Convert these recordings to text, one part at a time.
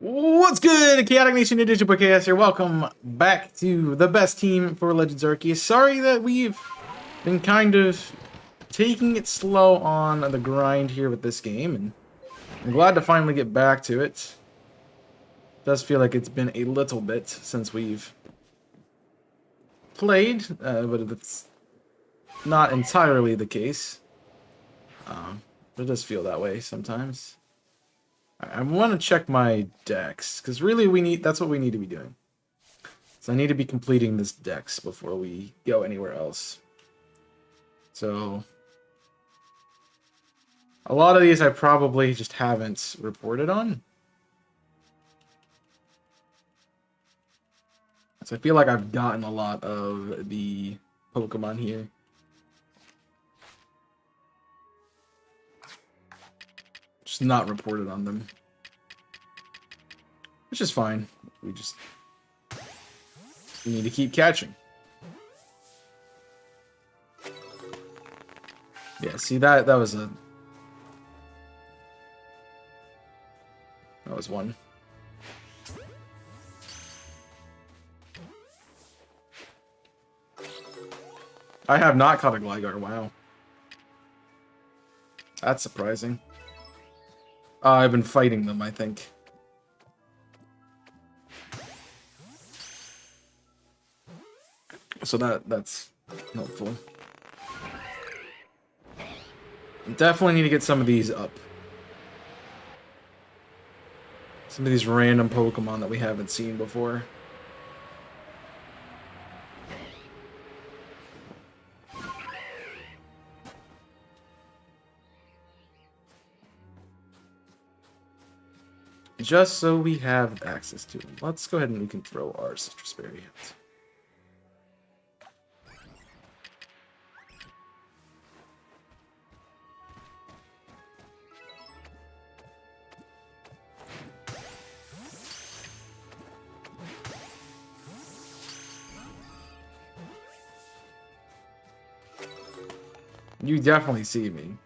What's good, Chaotic Nation? Digital Podcast here. Welcome back to the best team for Legends Arceus. Sorry that we've been kind of taking it slow on the grind here with this game, and I'm glad to finally get back to it. It does feel like it's been a little bit since we've played, but it's not entirely the case. It does feel that way sometimes. I want to check my dex, because really that's what we need to be doing. So I need to be completing this dex before we go anywhere else. So a lot of these I probably just haven't reported on. So I feel like I've gotten a lot of the Pokemon here. Just not reported on them. Which is fine. We need to keep catching. Yeah, see that was one. I have not caught a Gligar, wow. That's surprising. I've been fighting them, I think. So that's helpful. Definitely need to get some of these up. Some of these random Pokemon that we haven't seen before. Just so we have access to them. Let's go ahead and we can throw our Citrus Berry out. You definitely see me.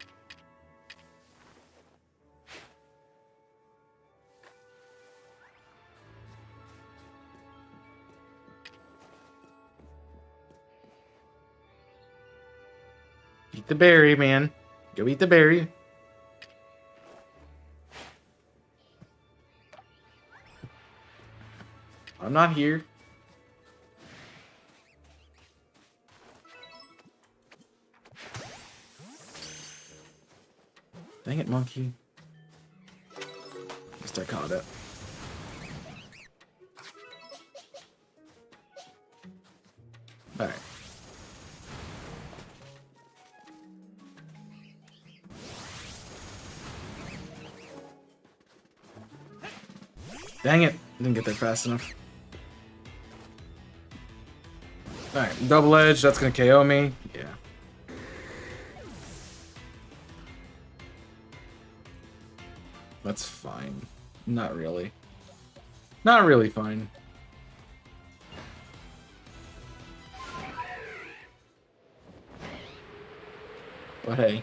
Eat the berry, man. Go eat the berry. I'm not here. Dang it, monkey. Just I caught it. Alright. Dang it. Didn't get there fast enough. Alright, double edge. That's going to KO me. Yeah. That's fine. Not really. Not really fine. But hey.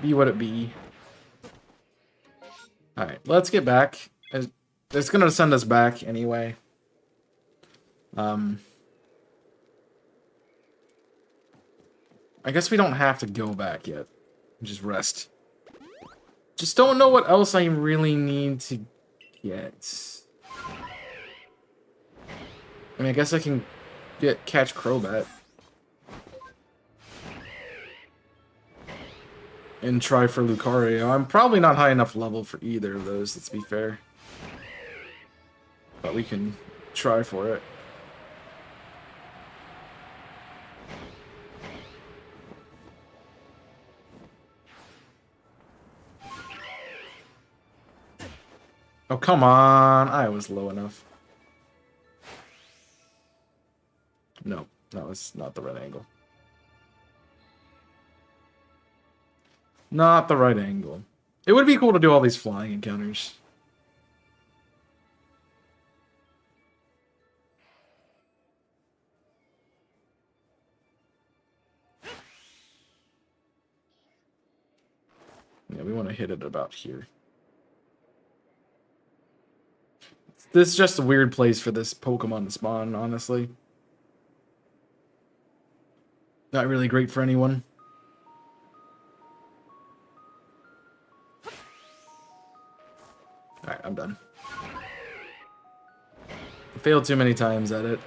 Be what it be. Alright, let's get back. It's gonna send us back anyway. I guess we don't have to go back yet. Just rest. Just don't know what else I really need to get. I mean, I guess I can catch Crobat. And try for Lucario. I'm probably not high enough level for either of those, let's be fair. But we can try for it. Oh, come on. I was low enough. No, that was not the right angle. Not the right angle. It would be cool to do all these flying encounters. Yeah, we want to hit it about here. This is just a weird place for this Pokemon to spawn, honestly. Not really great for anyone. Alright, I'm done. I failed too many times at it.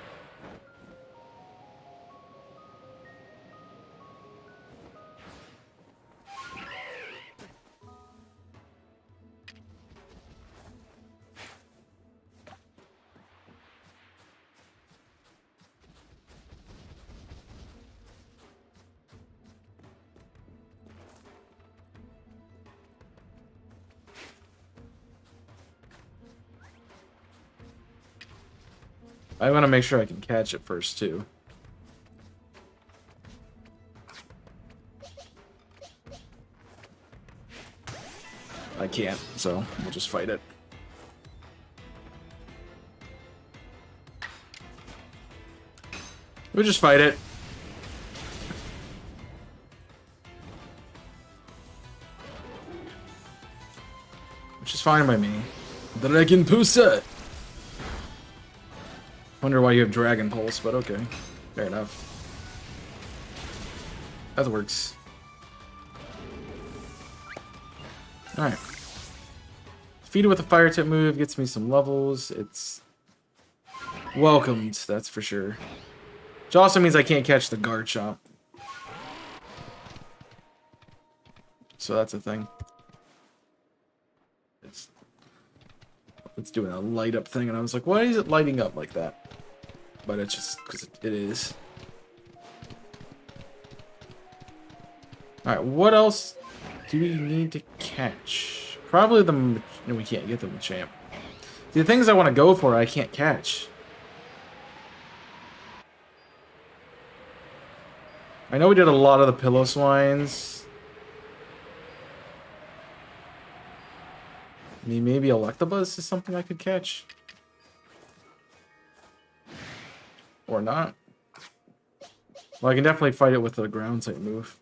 I want to make sure I can catch it first, too. I can't, so we'll just fight it. We'll just fight it. Which is fine by me. Dragon Pusa! Wonder why you have Dragon Pulse, but okay. Fair enough. That works. Alright. Feed it with a fire tip move, gets me some levels. It's welcomed, that's for sure. Which also means I can't catch the Garchomp. So that's a thing. It's doing a light up thing, and I was like, why is it lighting up like that? But it's just because it is. Alright, what else do we need to catch? Probably the... No, we can't get the Machamp. The things I want to go for, I can't catch. I know we did a lot of the Piloswines. I mean, maybe Electabuzz is something I could catch. Or not. Well, I can definitely fight it with a ground type move.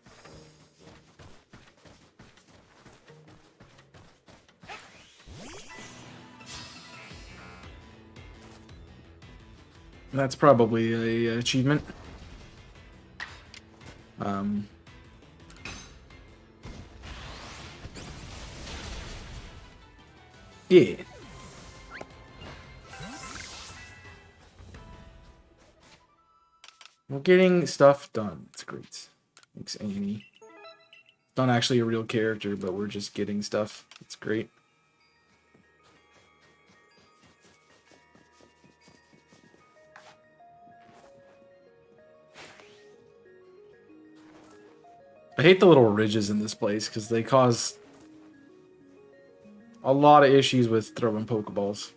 That's probably a achievement. Yeah. We're getting stuff done. It's great. Thanks, Annie. Not actually a real character, but we're just getting stuff. It's great. I hate the little ridges in this place because they cause a lot of issues with throwing Pokeballs.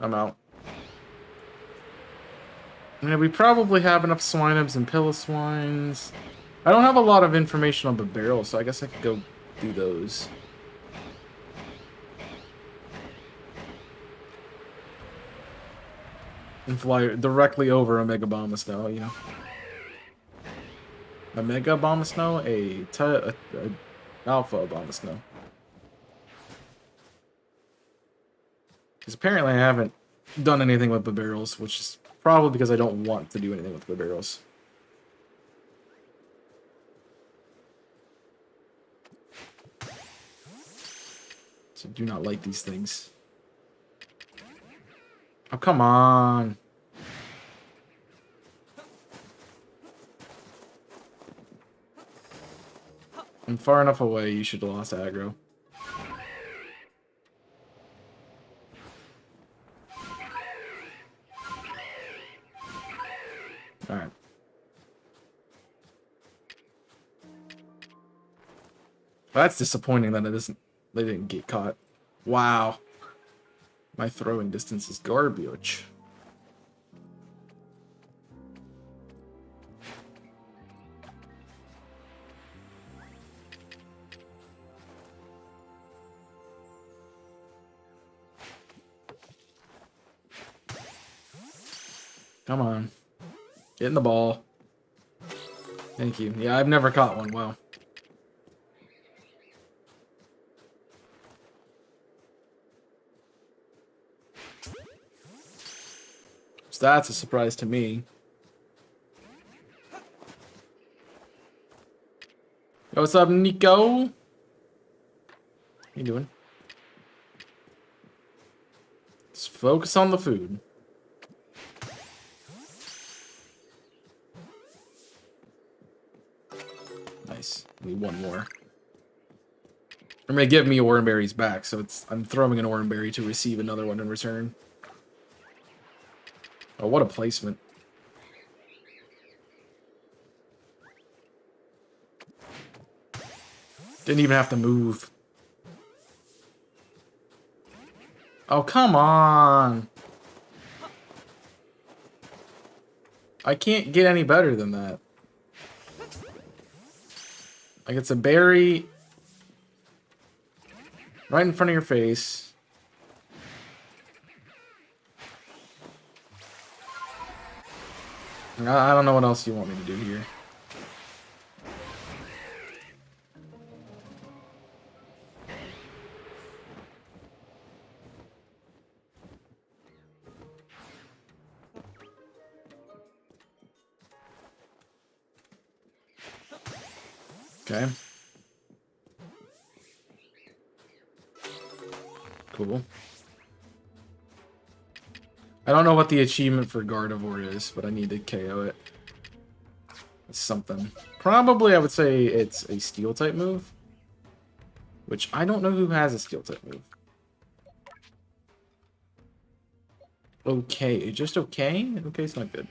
I'm out. I mean, we probably have enough Swinubs and Piloswines. I don't have a lot of information on the barrel, so I guess I could go do those. And fly directly over a Mega Bomb of Snow, you know. A Mega Bomb of Snow? A Alpha Bomb of Snow. Because apparently I haven't done anything with the barrels, which is probably because I don't want to do anything with the barrels. So do not like these things. Oh, come on. I'm far enough away, you should have lost aggro. Alright. That's disappointing that they didn't get caught. Wow. My throwing distance is garbage. Come on. Get in the ball. Thank you. Yeah, I've never caught one. Wow. So that's a surprise to me. Yo, what's up, Nico? How you doing? Let's focus on the food. Nice. Need one more. I'm gonna give me Oranberries back, so I'm throwing an Oranberry to receive another one in return. Oh, what a placement. Didn't even have to move. Oh, come on. I can't get any better than that. Like, it's a berry right in front of your face. I don't know what else you want me to do here. Okay. Cool. I don't know what the achievement for Gardevoir is, but I need to KO it. It's something. Probably I would say it's a Steel type move. Which I don't know who has a Steel type move. Okay, just okay? Okay's not good.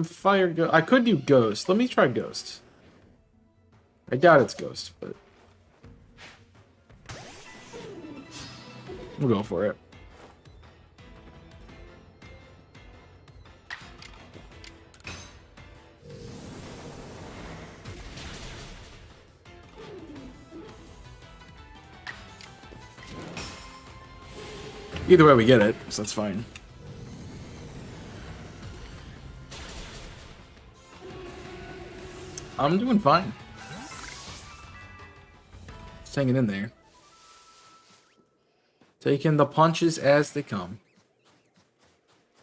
Fire Ghost. I could do Ghost. Let me try Ghost. I doubt it's Ghost, but we'll go for it. Either way, we get it, so that's fine. I'm doing fine. Just hanging in there. Taking the punches as they come.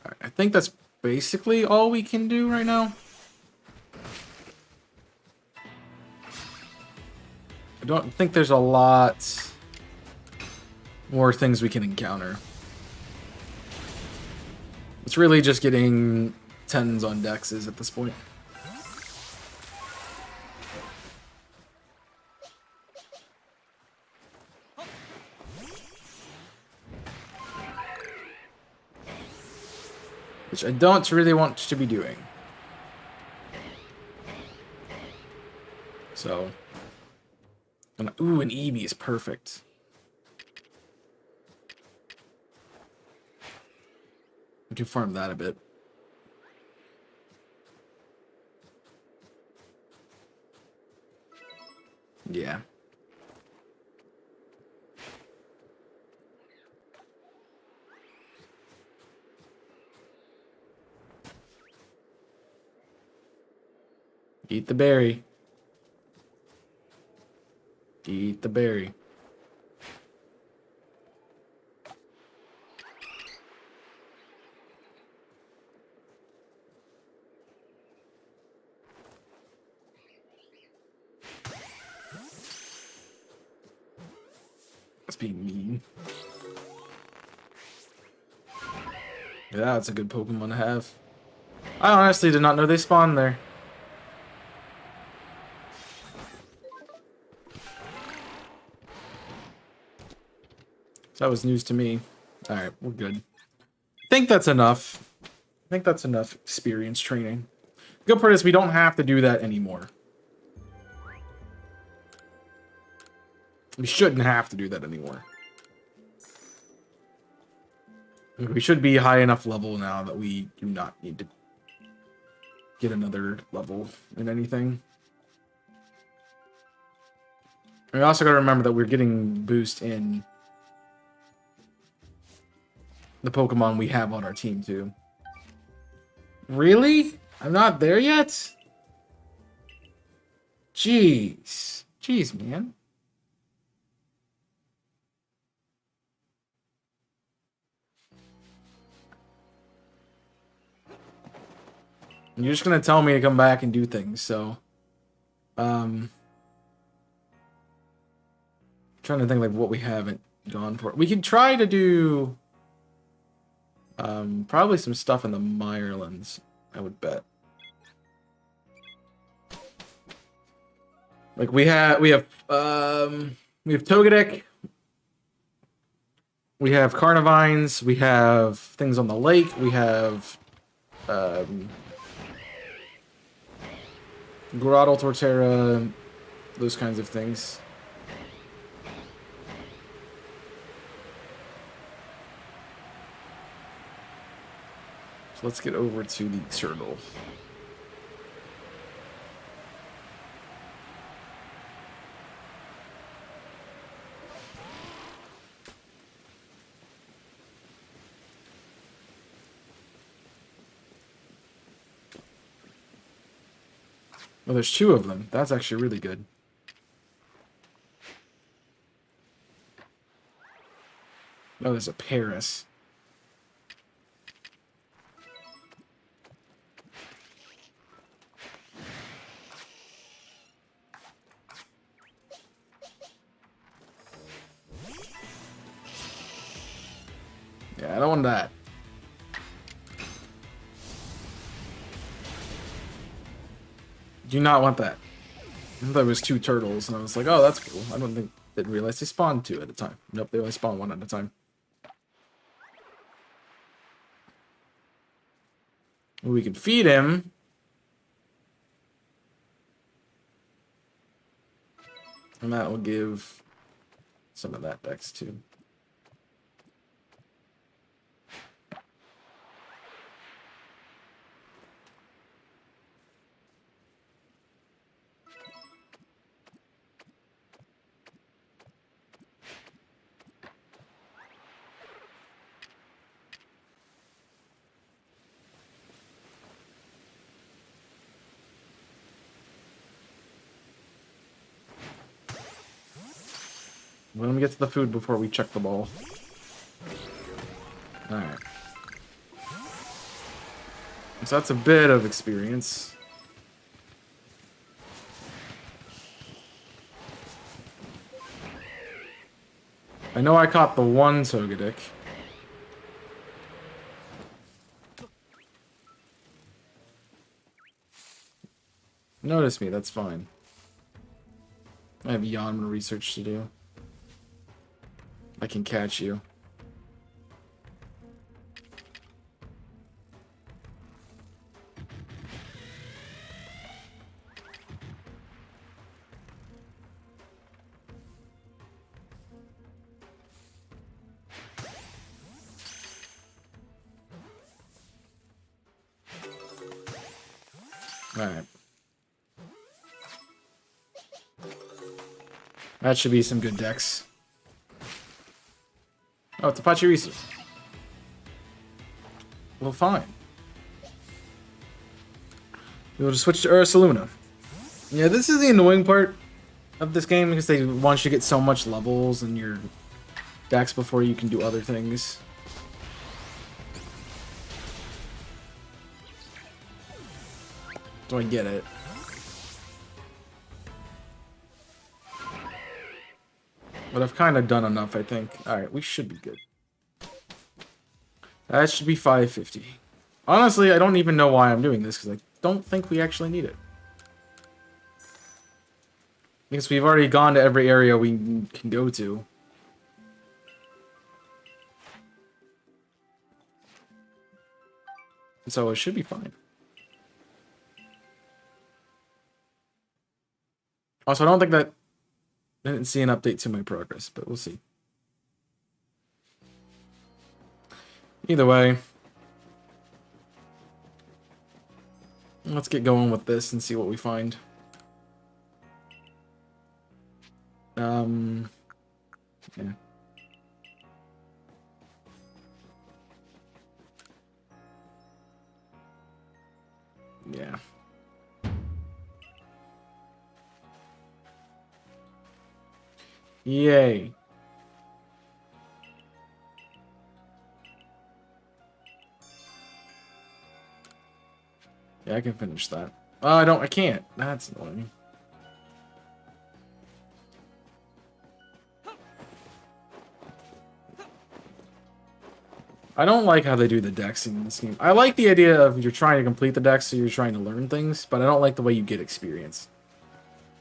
Alright, I think that's basically all we can do right now. I don't think there's a lot more things we can encounter. It's really just getting 10s on dexes at this point. Which I don't really want to be doing. So. Ooh, an Eevee is perfect. We can farm that a bit. Yeah. Eat the berry. Eat the berry. That's being mean. Yeah, that's a good Pokemon to have. I honestly did not know they spawned there. So that was news to me. Alright, we're good. I think that's enough. I think that's enough experience training. The good part is we don't have to do that anymore. We shouldn't have to do that anymore. We should be high enough level now that we do not need to get another level in anything. We also got to remember that we're getting boost in the Pokemon we have on our team too. Really? I'm not there yet? Jeez. Jeez, man. You're just gonna tell me to come back and do things, so trying to think like what we haven't gone for. We could try to do probably some stuff in the Mirelands, I would bet. Like we have Togetic, we have Carnivines, we have things on the lake, we have Grotto Torterra, those kinds of things. So let's get over to the turtle. Oh, there's 2 of them. That's actually really good. Oh, there's a Paris. Yeah, I don't want that. Do not want that. I thought it was 2 turtles, and I was like, oh, that's cool. I didn't realize they spawned 2 at a time. Nope, they only spawn 1 at a time. We can feed him. And that will give some of that dex too. Let me get to the food before we check the ball. Alright. So that's a bit of experience. I know I caught the 1 Togetic. Notice me, that's fine. I have Yanma research to do. I can catch you. Alright. That should be some good decks. Oh, it's a Pachirisu. Well, fine. We'll just switch to Ursaluna. Yeah, this is the annoying part of this game because they want you to get so much levels in your decks before you can do other things. So I get it. But I've kind of done enough, I think. Alright, we should be good. That should be 550. Honestly, I don't even know why I'm doing this, because I don't think we actually need it. Because we've already gone to every area we can go to. So it should be fine. Also, I don't think that... I didn't see an update to my progress, but we'll see. Either way, let's get going with this and see what we find. Yeah. Yeah. Yay. Yeah, I can finish that. Oh, I can't. That's annoying. I don't like how they do the dexing in this game. I like the idea of you're trying to complete the dex, so you're trying to learn things, but I don't like the way you get experience.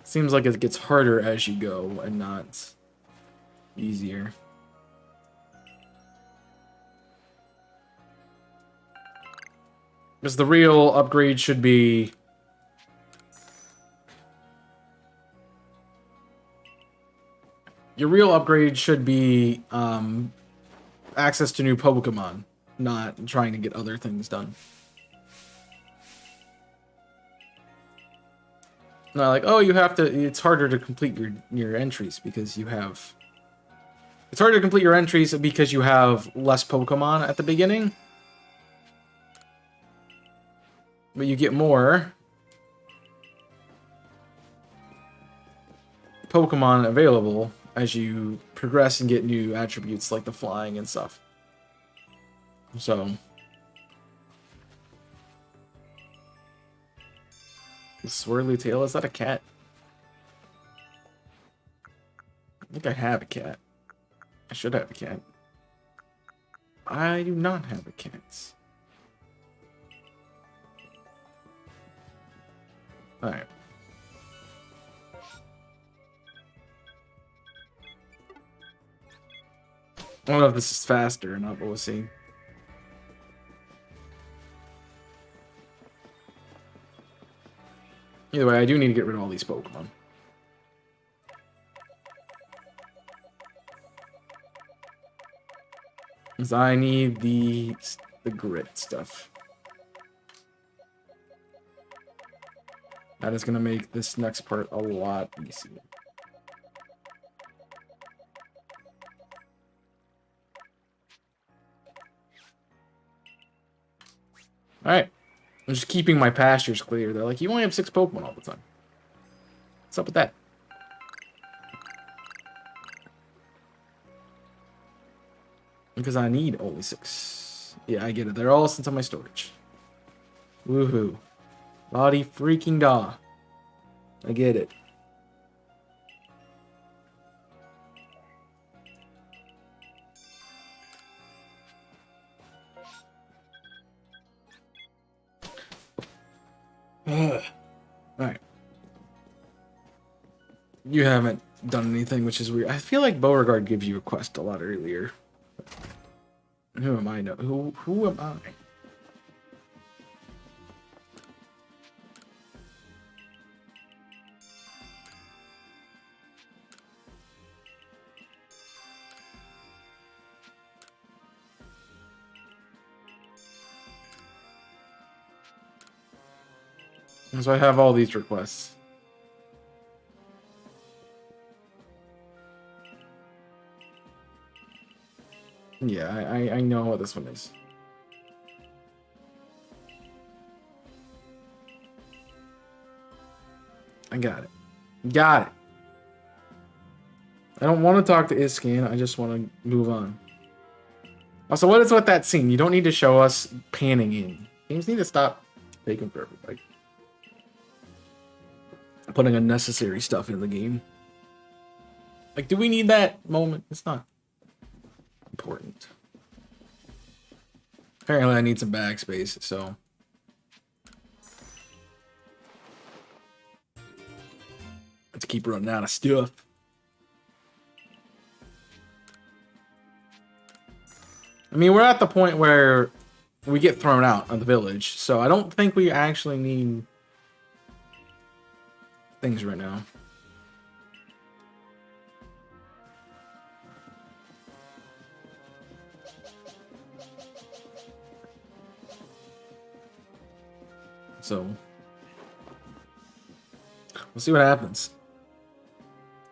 It seems like it gets harder as you go and not easier. Because the real upgrade should be... Your real upgrade should be access to new Pokémon, not trying to get other things done. Not like, oh, you have to... It's harder to complete your entries because you have... It's harder to complete your entries because you have less Pokémon at the beginning. But you get more Pokemon available as you progress and get new attributes like the flying and stuff. So, the swirly tail, is that a cat? I think I have a cat. I should have a cat. I do not have a cat. Alright. I don't know if this is faster or not, but we'll see. Either way, I do need to get rid of all these Pokemon. Because I need the grit stuff. That is going to make this next part a lot easier. Alright. I'm just keeping my pastures clear. They're like, you only have 6 Pokemon all the time. What's up with that? Because I need only 6. Yeah, I get it. They're all sent on my storage. Woohoo. Body freaking da. I get it. Alright. You haven't done anything, which is weird. I feel like Beauregard gives you a quest a lot earlier. Who am I? Who am I? So I have all these requests. Yeah, I know what this one is. I got it. Got it. I don't want to talk to Iskin. I just want to move on. Also, what is with that scene? You don't need to show us panning in. Games need to stop taking forever. Like, putting unnecessary stuff in the game. Like, do we need that moment? It's not important. Apparently, I need some backspace, so. Let's keep running out of stuff. I mean, we're at the point where we get thrown out of the village, so I don't think we actually need things right now. So, we'll see what happens.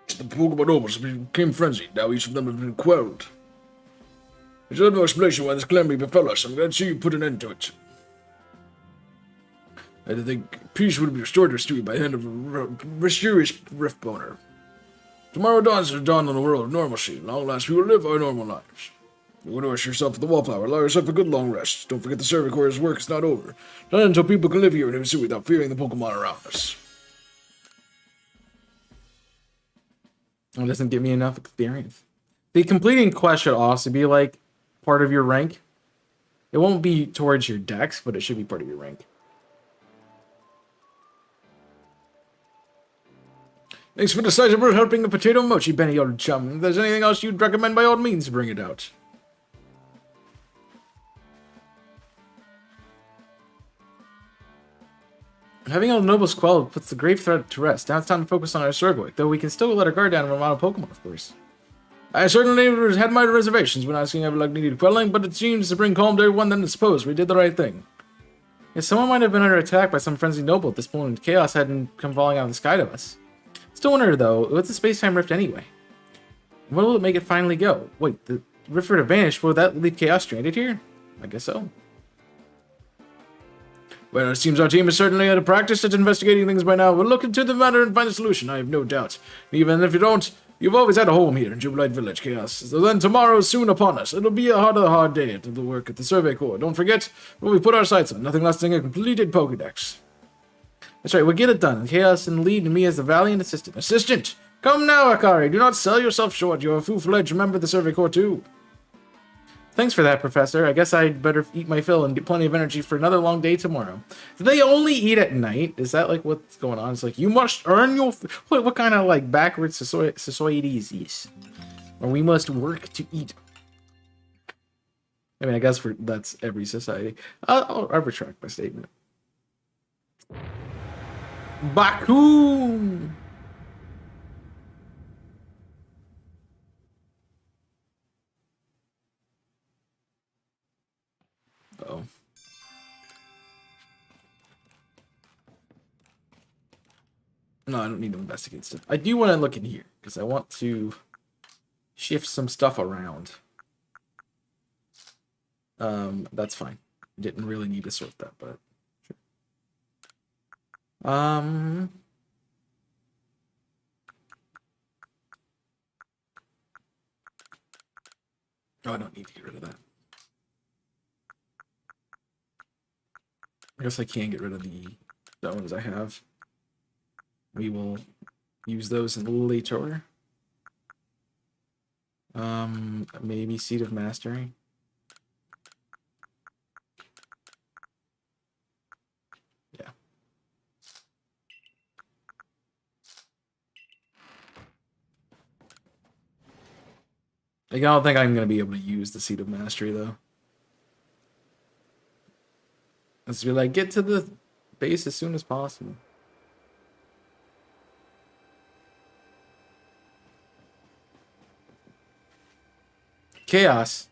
The Pokemon nobles became frenzied. Now each of them have been quelled. There's no explanation why this calamity befell us. I'm glad to see you put an end to it. I think peace would be restored to Hisui by the hand of a mysterious riftboner. Tomorrow dawns as dawn on a world of normalcy. Long last we will live our normal lives. You want to nourish yourself with the wallflower. Allow yourself a good long rest. Don't forget the Survey Corps' work is not over. Not until people can live here in Hisui without fearing the Pokemon around us. It doesn't give me enough experience. The completing quest should also be like part of your rank. It won't be towards your dex, but it should be part of your rank. Thanks for the sizable helping the potato mochi, Benny, old chum. If there's anything else you'd recommend, by all means, bring it out. Having all the nobles quelled puts the grave threat to rest. Now it's time to focus on our Surgoy, though we can still let our guard down and run out of Pokemon, of course. I certainly had my reservations when asking if needed quelling, but it seems to bring calm to everyone, then I suppose we did the right thing. Yes, someone might have been under attack by some frenzied noble at this point, and chaos hadn't come falling out of the sky to us. Still wonder, though, what's a space-time rift anyway? What will it make it finally go? Wait, the rift were to vanish, will that leave chaos stranded here? I guess so. Well, it seems our team is certainly out of practice at investigating things by now. We'll look into the matter and find a solution, I have no doubt. Even if you don't, you've always had a home here in Jubilite Village, Chaos. So then tomorrow is soon upon us. It'll be a hard day to the work at the Survey Corps. Don't forget what we put our sights on. Nothing less than a completed Pokédex. That's right, we'll get it done. Chaos and lead and me as the valiant assistant. Assistant! Come now, Akari. Do not sell yourself short. You're a full-fledged member of the Survey Corps, too. Thanks for that, Professor. I guess I'd better eat my fill and get plenty of energy for another long day tomorrow. Do they only eat at night? Is that like what's going on? It's like, you must earn your... What kind of like backwards society is this? Or we must work to eat. I mean, I guess that's every society. I'll retract my statement. Baku! Uh-oh. No, I don't need to investigate stuff. I do want to look in here, because I want to shift some stuff around. That's fine. Didn't really need to sort that, but sure. Oh, I don't need to get rid of that. I guess I can get rid of the stones I have. We will use those later. Maybe Seed of Mastery. Yeah. I don't think I'm going to be able to use the Seed of Mastery, though. Let's be like, get to the base as soon as possible. Chaos.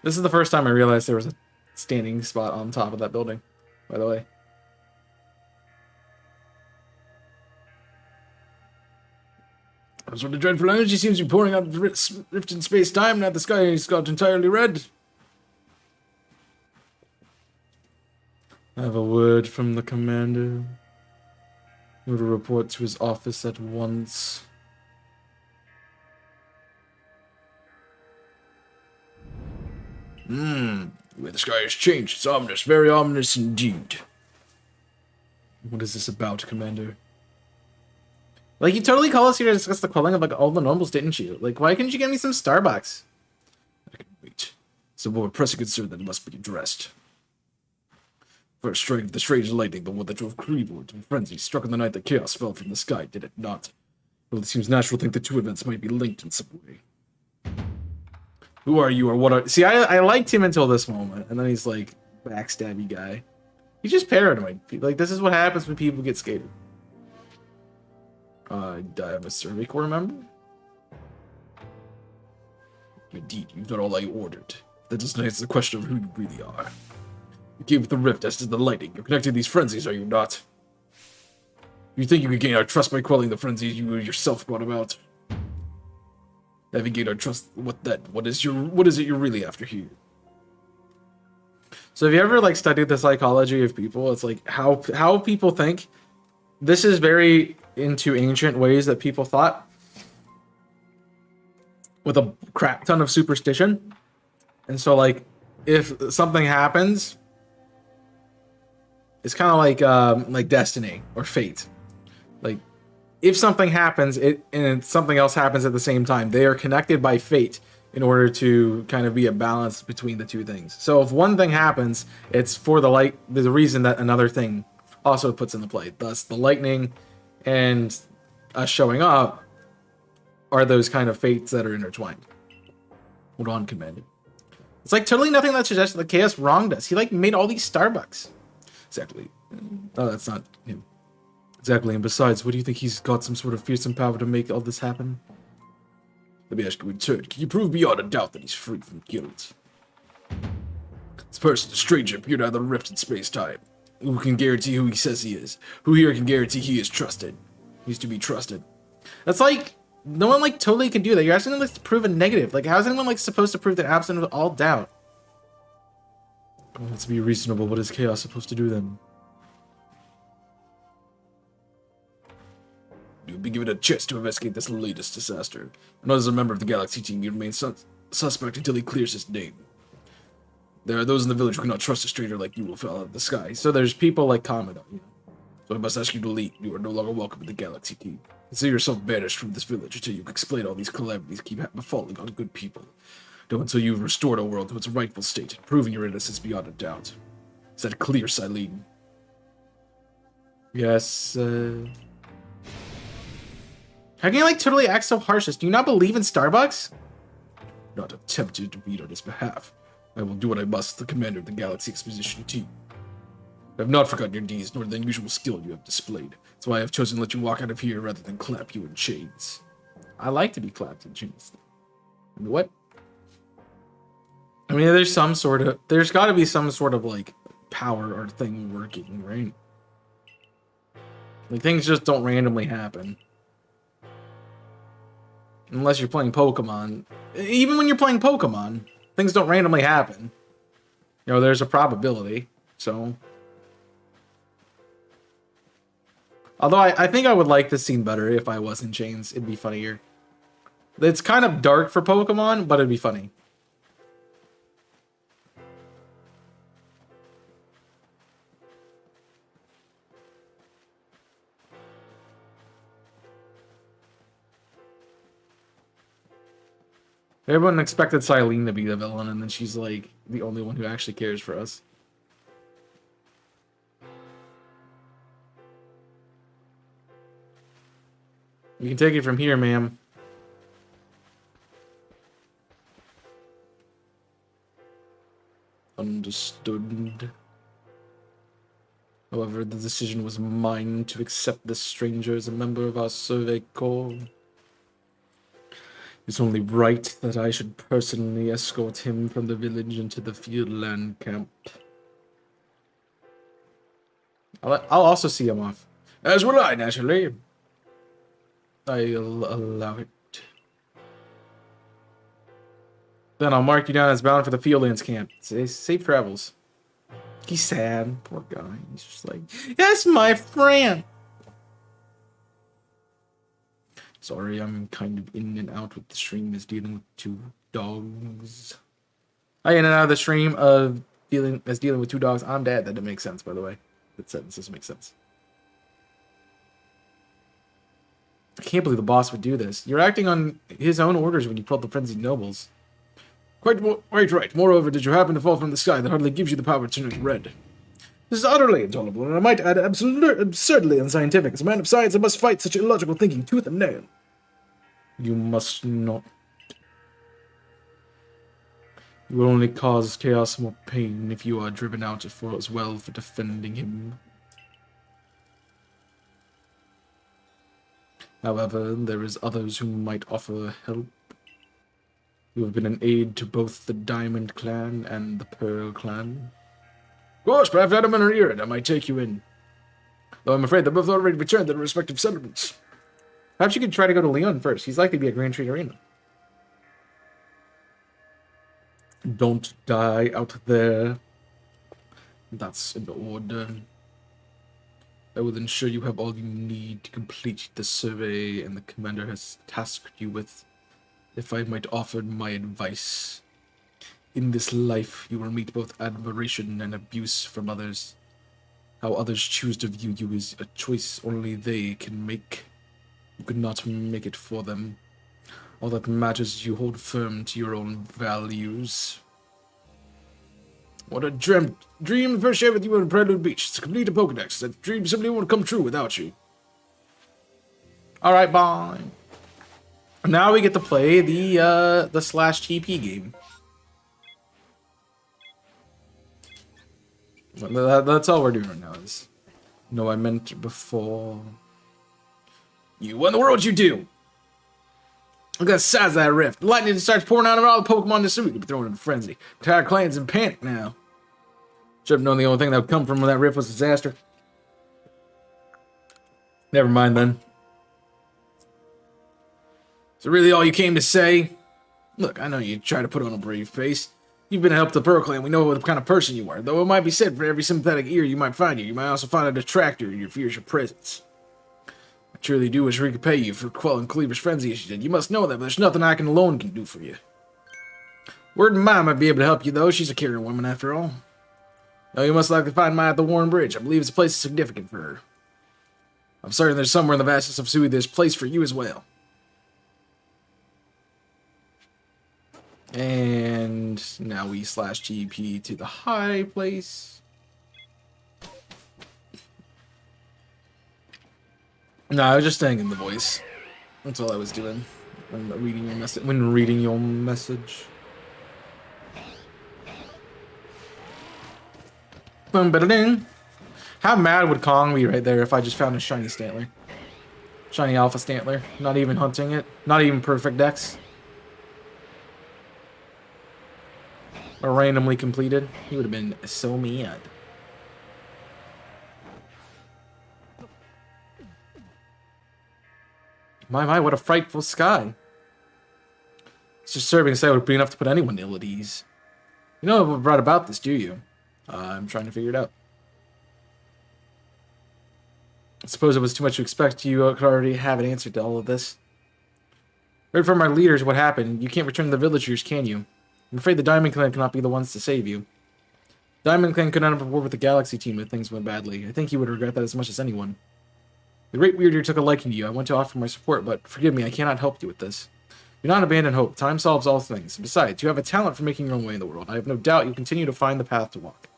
This is the first time I realized there was a standing spot on top of that building, by the way. That's what the dreadful energy seems to be pouring out of the rift in space-time. Now the sky has got entirely red. I have a word from the commander. He would report to his office at once. The way the sky has changed. It's ominous, very ominous indeed. What is this about, Commander? Like, you totally called us here to discuss the quelling of, like, all the normals, didn't you? Like, why couldn't you get me some Starbucks? I can wait. It's a more pressing concern that must be addressed. First strike of the strange lightning, the one that drove Cleveland to frenzy, struck on the night that chaos fell from the sky, did it not? Well, it seems natural to think the two events might be linked in some way. Who are you, or what are... See, I liked him until this moment, and then he's, like, backstabby guy. He's just paranoid. Like, this is what happens when people get scared. I have a survey corps member? Indeed, you've done all I ordered. That doesn't answer the question of who you really are. You came with the rift, as did the lightning. You're connected to these frenzies, are you not? You think you can gain our trust by quelling the frenzies you yourself brought about? Having gained our trust, what then? What is it you're really after here? So have you ever, like, studied the psychology of people? It's like how people think. This is very into ancient ways that people thought, with a crap ton of superstition. And so, like, if something happens, it's kind of like destiny or fate. Like, if something happens, and something else happens at the same time, they are connected by fate in order to kind of be a balance between the two things. So if one thing happens, it's for the reason that another thing also puts into play. Thus, the lightning and us showing up are those kind of fates that are intertwined. Hold on, Commander. It's like totally nothing that suggests that Chaos wronged us. He, like, made all these Starbucks. Exactly. Oh, that's not him. Exactly, and besides, what do you think he's got some sort of fearsome power to make all this happen? Let me ask you in turn, can you prove beyond a doubt that he's free from guilt? This person, a stranger, appeared out of the rift in space-time. Who can guarantee who he says he is? Who here can guarantee he is trusted? He's to be trusted. That's like, no one, like, totally can do that. You're asking them, like, to prove a negative. Like, how is anyone, like, supposed to prove they're absent of all doubt? Well, let's be reasonable. What is Chaos supposed to do then? You'll be given a chance to investigate this latest disaster. And as a member of the Galaxy team, you remain suspect until he clears his name. There are those in the village who cannot trust a stranger like you will fall out of the sky. So there's people like comment on you. So I must ask you to leave. You are no longer welcome in the Galaxy team. Consider yourself banished from this village until you can explain all these calamities keep befalling on good people. No, until you've restored our world to its rightful state, proving your innocence beyond a doubt. Is that clear, Silene? Yes, How can you, like, totally act so harsh? Do you not believe in Starbucks? Not attempt to intervene on his behalf. I will do what I must as the commander of the Galaxy Exposition team. I have not forgotten your deeds, nor the unusual skill you have displayed. That's why I have chosen to let you walk out of here rather than clap you in chains. I like to be clapped in chains. I mean, what? I mean, there's got to be some sort of, like, power or thing working, right? Like, things just don't randomly happen. Unless you're playing Pokemon. Even when you're playing Pokemon, things don't randomly happen. You know, there's a probability, so... Although I think I would like this scene better if I was in chains. It'd be funnier. It's kind of dark for Pokemon, but it'd be funny. Everyone expected Silene to be the villain, and then she's, like, the only one who actually cares for us. You can take it from here, ma'am. Understood. However, the decision was mine to accept this stranger as a member of our survey corps. It's only right that I should personally escort him from the village into the Fieldland camp. I'll also see him off. As will I, naturally. I'll allow it. Then I'll mark you down as bound for the Fieldlands camp. Safe travels. He's sad. Poor guy. He's just like, that's my friend. Sorry, I'm kind of in and out with the stream as dealing with 2 dogs. I in and out of the stream of dealing with 2 dogs. I'm dead. That didn't make sense, by the way. That sentence doesn't make sense. I can't believe the boss would do this. You're acting on his own orders when you pulled the frenzied nobles. Quite right. Moreover, did you happen to fall from the sky that hardly gives you the power to turn it red? This is utterly intolerable, and I might add absurdly unscientific. As a man of science, I must fight such illogical thinking tooth and nail. You must not. You will only cause Chaos more pain if you are driven out as well for defending him. However, there is others who might offer help. You have been an aid to both the Diamond Clan and the Pearl Clan. Of course, but after Adam and Irid, I might take you in. Though I'm afraid they're both already returned to their respective settlements. Perhaps you could try to go to Leon first. He's likely to be at Grand Tree Arena. Don't die out there. That's an order. I will ensure you have all you need to complete the survey and the commander has tasked you with. If I might offer my advice. In this life, you will meet both admiration and abuse from others. How others choose to view you is a choice only they can make. You could not make it for them. All that matters is you hold firm to your own values. What a dream first shared with you on Prelude Beach. It's a complete Pokedex. That dream simply won't come true without you. Alright, bye. Now we get to play the slash TP game. That's all we're doing right now is... No, I meant before... You, what in the world you do? Look at the size of that rift. Lightning starts pouring out of all the Pokemon this week. We're throwing in a frenzy. Entire clan's in panic now. Should have known the only thing that would come from that rift was disaster. Never mind then. Is it really all you came to say? Look, I know you try to put on a brave face. You've been a help to the Pearl Clan. We know what kind of person you are. Though it might be said for every sympathetic ear you might find you might also find a detractor in your fears your presence. I truly do wish we could pay you for quelling Cleaver's frenzy as you did. You must know that, but there's nothing I can alone can do for you. Word and Maya might be able to help you, though. She's a caring woman, after all. Now, you must likely find Maya at the Warren Bridge. I believe this place is significant for her. I'm certain there's somewhere in the vastness of Hisui there's place for you as well. And now we slash GP to the high place. No, I was just staying in the voice. That's all I was doing when reading your message. Boom, ba-da-ding. How mad would Kong be right there if I just found a shiny Stantler? Shiny Alpha Stantler. Not even hunting it. Not even perfect dex. Or randomly completed. He would have been so mad. My, what a frightful sky. It's disturbing to say it would be enough to put anyone ill at ease. You know what brought about this, do you? I'm trying to figure it out. I suppose it was too much to expect you could already have an answer to all of this. Heard from our leaders what happened. You can't return to the villagers, can you? I'm afraid the Diamond Clan cannot be the ones to save you. Diamond Clan could end up at war with the Galaxy team if things went badly. I think he would regret that as much as anyone. The Great Weirder took a liking to you. I want to offer my support, but forgive me, I cannot help you with this. Do not abandon hope. Time solves all things. Besides, you have a talent for making your own way in the world. I have no doubt you'll continue to find the path to walk.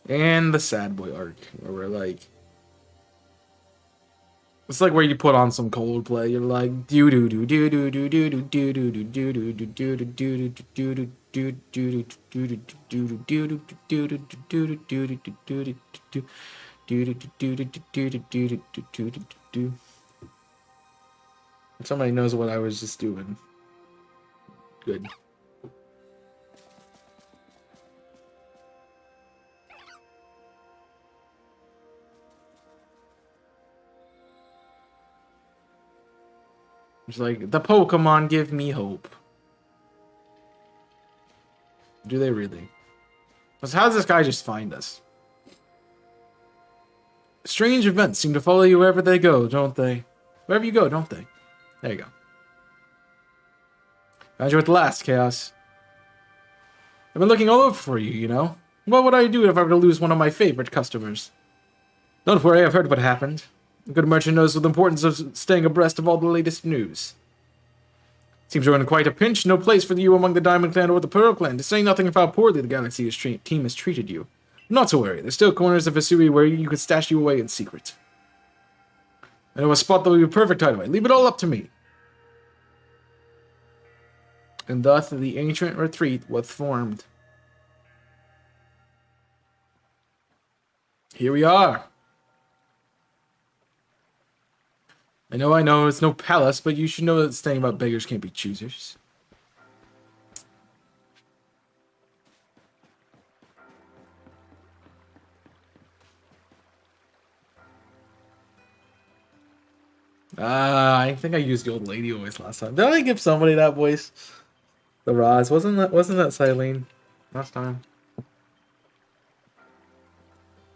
And the sad boy arc, where we're like... It's like where you put on some Coldplay. You're like do do do do do do do do do do do do do do do do do do do Somebody knows what I was just doing. Good. It's like, the Pokemon give me hope. Do they really? So how does this guy just find us? Strange events seem to follow you wherever they go, don't they? Wherever you go, don't they? There you go. Found you at last, Chaos. I've been looking all over for you, you know? What would I do if I were to lose one of my favorite customers? Don't worry, I've heard what happened. A good merchant knows the importance of staying abreast of all the latest news. Seems you're in quite a pinch. No place for you among the Diamond Clan or the Pearl Clan, to say nothing of how poorly the Galaxy's team has treated you. Not to worry, there's still corners of Hisui where you could stash you away in secret. I know a spot that will be a perfect hideaway. Leave it all up to me. And thus the ancient retreat was formed. Here we are. I know, it's no palace, but you should know that the saying about beggars can't be choosers. I think I used the old lady voice last time. Did I give somebody that voice? The Roz. Wasn't that Silene last time?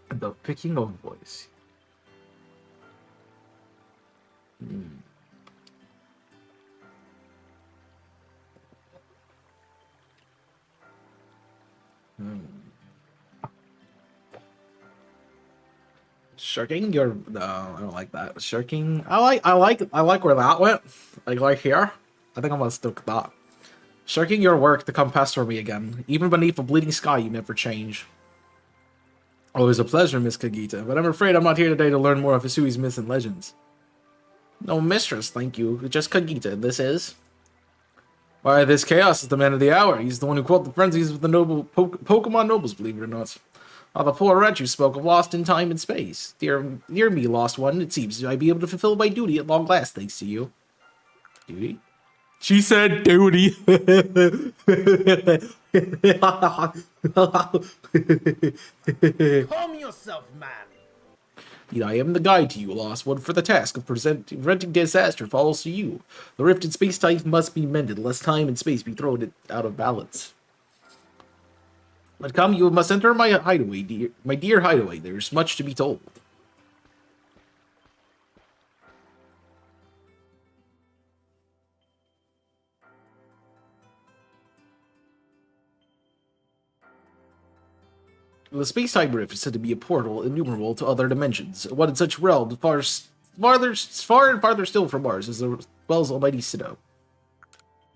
The picking of voice. Shirking your no, I don't like that. Shirking, I like where that went. Like here. I think I'm gonna stick with that. Shirking your work to come pester me again. Even beneath a bleeding sky, you never change. Always a pleasure, Miss Kagita, but I'm afraid I'm not here today to learn more of Hisui's myths and legends. No mistress, thank you. Just Kagita, this is. Why, this Chaos is the man of the hour. He's the one who quelled the frenzies of the noble Pokemon nobles, believe it or not. Ah, the poor wretch you spoke of, lost in time and space. Dear me, lost one, it seems I'd be able to fulfill my duty at long last, thanks to you. Duty? She said duty. Calm yourself, man. I am the guide to you, lost one, for the task of preventing disaster falls to you. The rift in space-time must be mended, lest time and space be thrown out of balance. But come, you must enter my hideaway, my dear hideaway. There's much to be told. The space-time rift is said to be a portal innumerable to other dimensions. One in such realm far and farther still from ours, as well as almighty Sinnoh.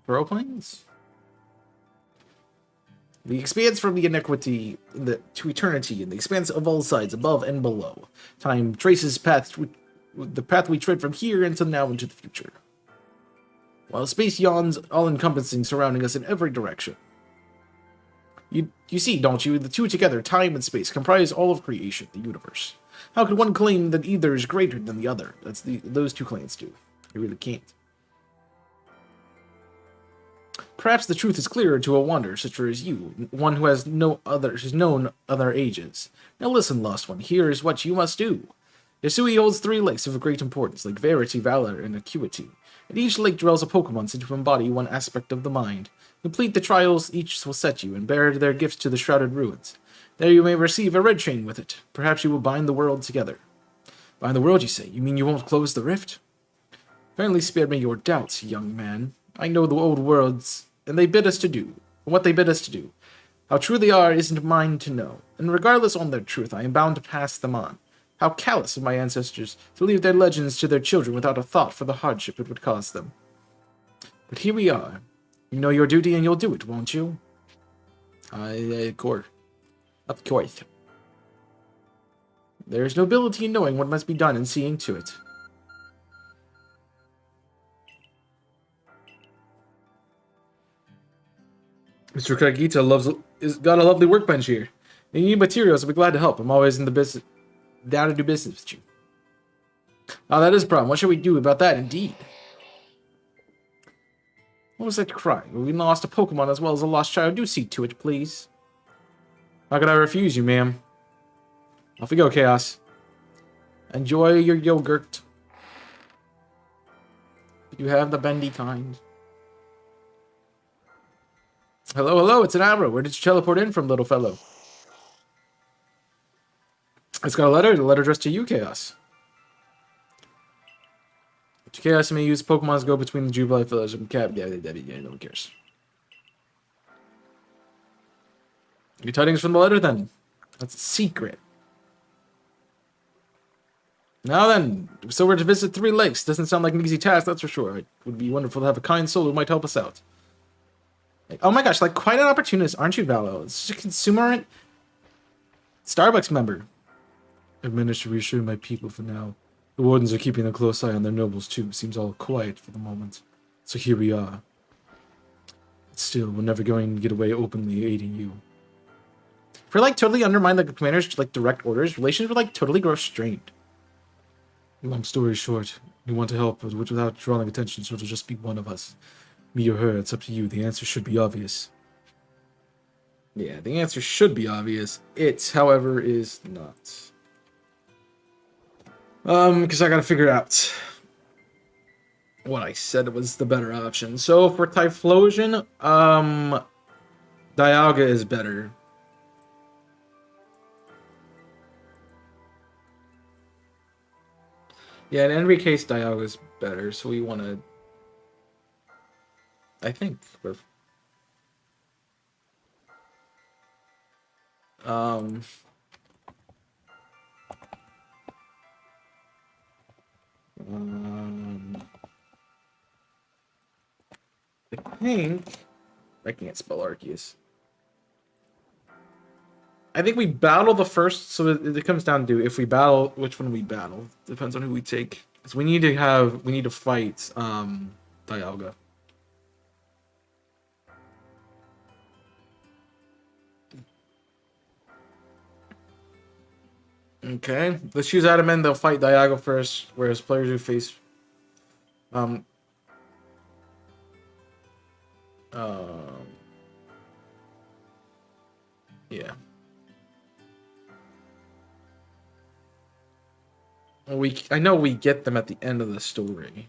Pearl planes? The expanse from the iniquity to eternity, and the expanse of all sides, above and below. Time traces the path we tread from here until now into the future. While space yawns, all-encompassing, surrounding us in every direction. You see, don't you? The two together, time and space, comprise all of creation, the universe. How could one claim that either is greater than the other? Those two claims do. You really can't. Perhaps the truth is clearer to a wanderer such as you, one who has known other ages. Now listen, lost one, here is what you must do. Hisui holds 3 lakes of great importance, like verity, valor, and acuity. In each lake dwells a Pokemon sent to embody one aspect of the mind. Complete the trials each will set you, and bear their gifts to the shrouded ruins. There you may receive a red chain with it. Perhaps you will bind the world together. Bind the world, you say? You mean you won't close the rift? Kindly spare me your doubts, young man. I know the old worlds, and they bid us to do what they bid us to do. How true they are isn't mine to know, and regardless on their truth, I am bound to pass them on. How callous of my ancestors to leave their legends to their children without a thought for the hardship it would cause them. But here we are. You know your duty and you'll do it, won't you? Of course. Of course. There is nobility in knowing what must be done and seeing to it. Mr. Kagita got a lovely workbench here. If you need materials, I'll be glad to help. I'm always in the business. down to do business with you. Oh, that is a problem. What should we do about that, indeed? What was that cry? We lost a Pokemon as well as a lost child. Do see to it, please. How could I refuse you, ma'am? Off we go, Chaos. Enjoy your yogurt. You have the bendy kind. Hello, hello, it's an Abra. Where did you teleport in from, little fellow? It's got a letter addressed to you, Chaos. To Chaos may use Pokemon's go between the Jubilee Village and Cap. Yeah, no one cares. Your tidings from the letter, then. That's a secret. Now then, so we're to visit 3 lakes. Doesn't sound like an easy task, that's for sure. It would be wonderful to have a kind soul who might help us out. Like, oh my gosh, like, quite an opportunist, aren't you, Valo? It's just a consumer Starbucks member. I've managed to reassure my people for now. The wardens are keeping a close eye on their nobles, too. Seems all quiet for the moment. So here we are. But still, we're never going to get away openly aiding you. If we're, like, totally undermine the commander's, like, direct orders, relations would, like, totally grow strained. Long story short, we want to help, but without drawing attention, so it'll just be one of us. Me or her, it's up to you. The answer should be obvious. Yeah, the answer should be obvious. It, however, is not. Because I gotta figure out what I said was the better option. So for Typhlosion, Dialga is better. Yeah, in every case, Dialga is better, so we want to... I think we're... I think... I can't spell Arceus. I think we battle the first, so it comes down to if we battle, which one we battle. Depends on who we take. So we need to fight Dialga. Okay, let's choose Adamant. They'll fight Dialga first, whereas players who face yeah. I know we get them at the end of the story.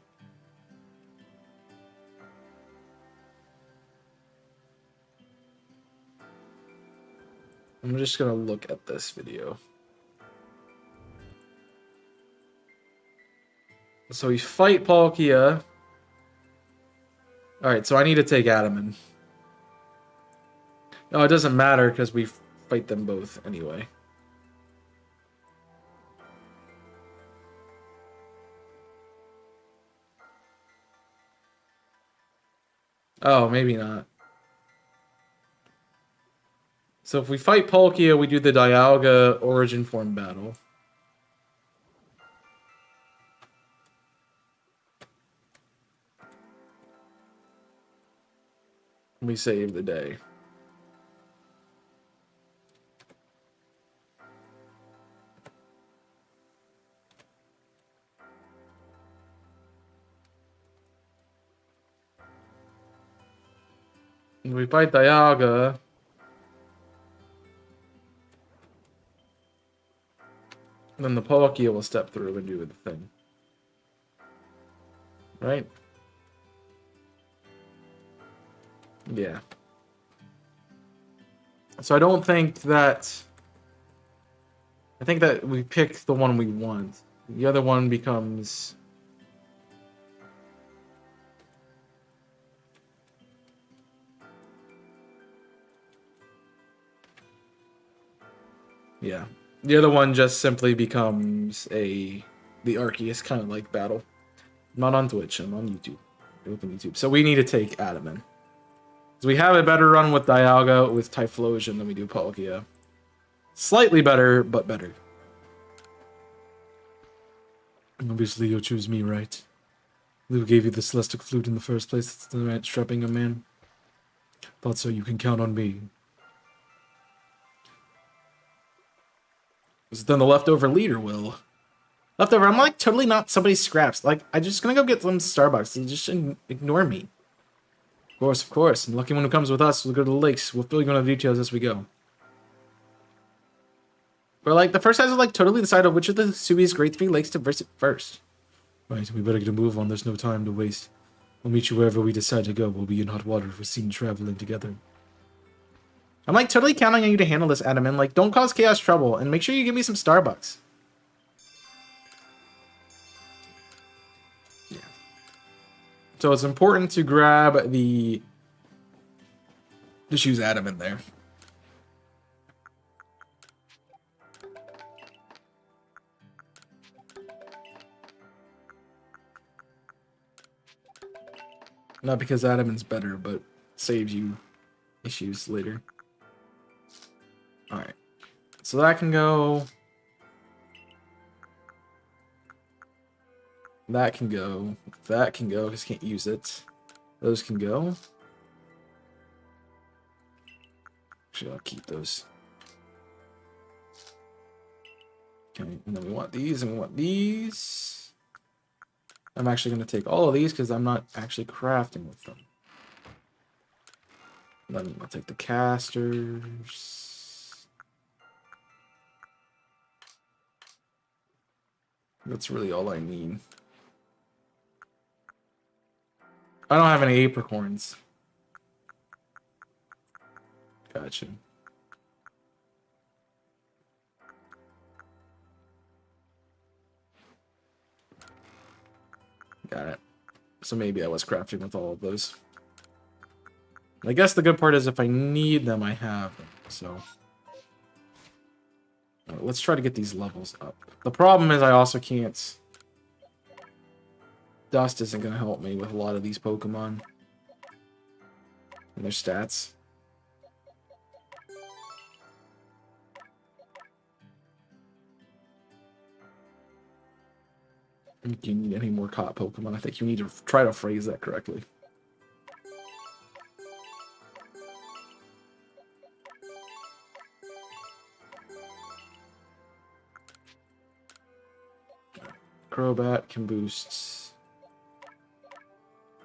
I'm just gonna look at this video. So we fight Palkia. Alright, so I need to take Adaman. No, it doesn't matter because we fight them both anyway. Oh, maybe not. So if we fight Palkia, we do the Dialga origin form battle. We save the day. We fight Dialga. Then the Palkia will step through and do the thing. Right? Yeah. So I don't think that... I think that we pick the one we want. The other one becomes... Yeah. The other one just simply becomes the Arceus kind of like battle. I'm not on Twitch, I'm on YouTube. Open YouTube. So we need to take Adaman. So we have a better run with Dialga with Typhlosion than we do Palkia. Slightly better, but better. Obviously you'll choose me, right? Who gave you the Celestic Flute in the first place? That's the right strapping a man. Thought so, you can count on me. Because then the leftover leader will. Leftover, I'm like totally not somebody's scraps. Like, I'm just gonna go get some Starbucks. You just shouldn't ignore me. Of course. And lucky one who comes with us, we'll go to the lakes. We'll fill you in on the details as we go. But like, the first has to like totally decide on which of the Hisui's great 3 lakes to visit first. Right, we better get a move on. There's no time to waste. We'll meet you wherever we decide to go. We'll be in hot water if we're seen traveling together. I'm like totally counting on you to handle this, Adaman. Like, don't cause chaos trouble, and make sure you give me some Starbucks. Yeah. So it's important to grab the... Just use Adam in there. Not because Adaman's better, but saves you issues later. Alright. So that can go. That can go. That can go, because can't use it. Those can go. Actually, I'll keep those. Okay, and then we want these, and we want these. I'm actually going to take all of these, because I'm not actually crafting with them. Then I'll take the casters. That's really all I need. I don't have any apricorns. Gotcha. Got it. So maybe I was crafting with all of those. I guess the good part is if I need them, I have them. So let's try to get these levels up. The problem is I also can't... Dust isn't going to help me with a lot of these Pokemon. And their stats. I think you need any more caught Pokemon. I think you need to try to phrase that correctly. Crobat can boost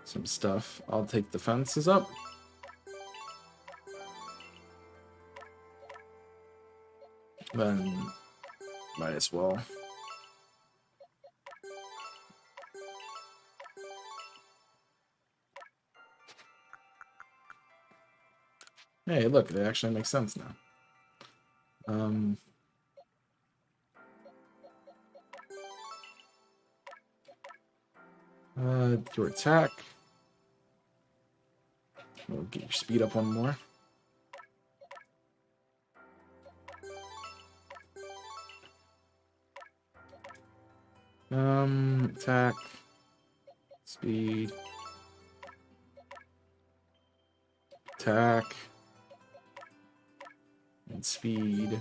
some stuff. I'll take the fences up. Then might as well. Hey, look, it actually makes sense now. Your attack. We'll get your speed up one more. Attack. Speed. Attack. And speed.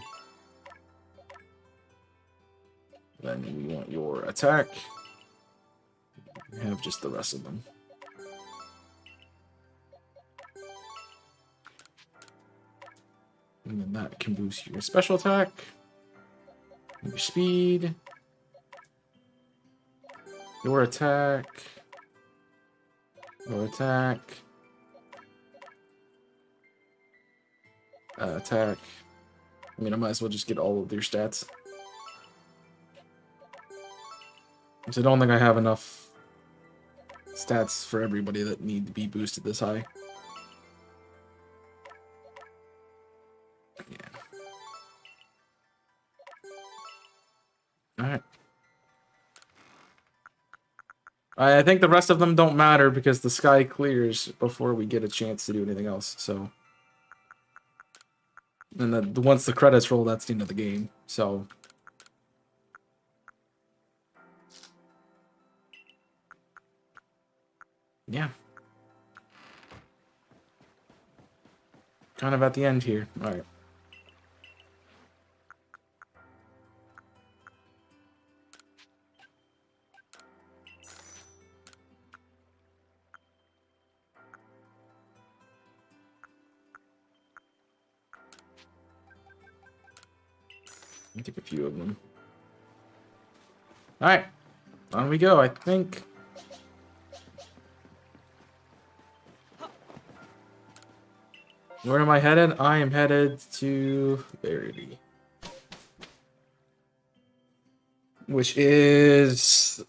Then we want your attack. We have just the rest of them. And then that can boost your special attack. And your speed. Your attack. Your attack. Attack. I mean, I might as well just get all of their stats. So I don't think I have enough stats for everybody that need to be boosted this high. Yeah. Alright. I think the rest of them don't matter because the sky clears before we get a chance to do anything else, so... And then once the credits roll, that's the end of the game, so... Yeah. Kind of at the end here. Alright. me take a few of them. Alright. On we go, I think. Where am I headed? I am headed to Verity. Which is...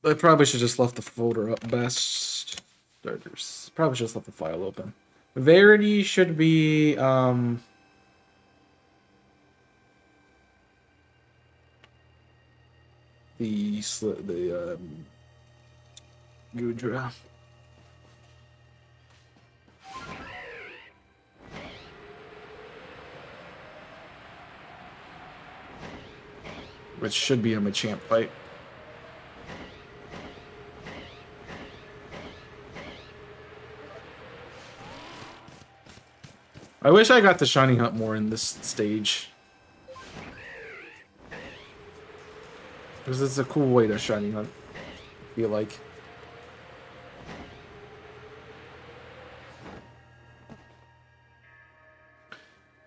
I probably should just left the folder up best. Starters. Probably should just left the file open. Verity should be, the Gudra. Which should be a Machamp fight. I wish I got the shiny hunt more in this stage. Because it's a cool way to shiny hunt, I feel like.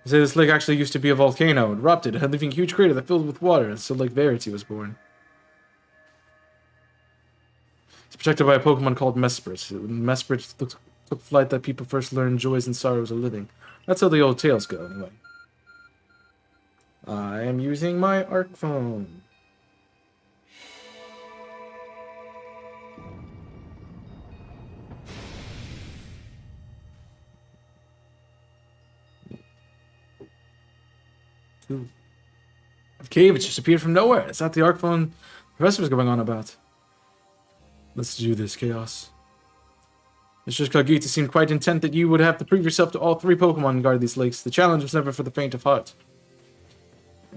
They say this lake actually used to be a volcano, erupted, had leaving a huge crater that filled with water, and so Lake Verity was born. It's protected by a Pokemon called Mesprit. When Mesprit took flight, that people first learned joys and sorrows of living. That's how the old tales go, anyway. I am using my Arc Phone. Ooh. A cave, it just appeared from nowhere. It's not the Arc Phone the professor was going on about. Let's do this, Chaos. Mr. Kagita seemed quite intent that you would have to prove yourself to all 3 Pokemon and guard these lakes. The challenge was never for the faint of heart.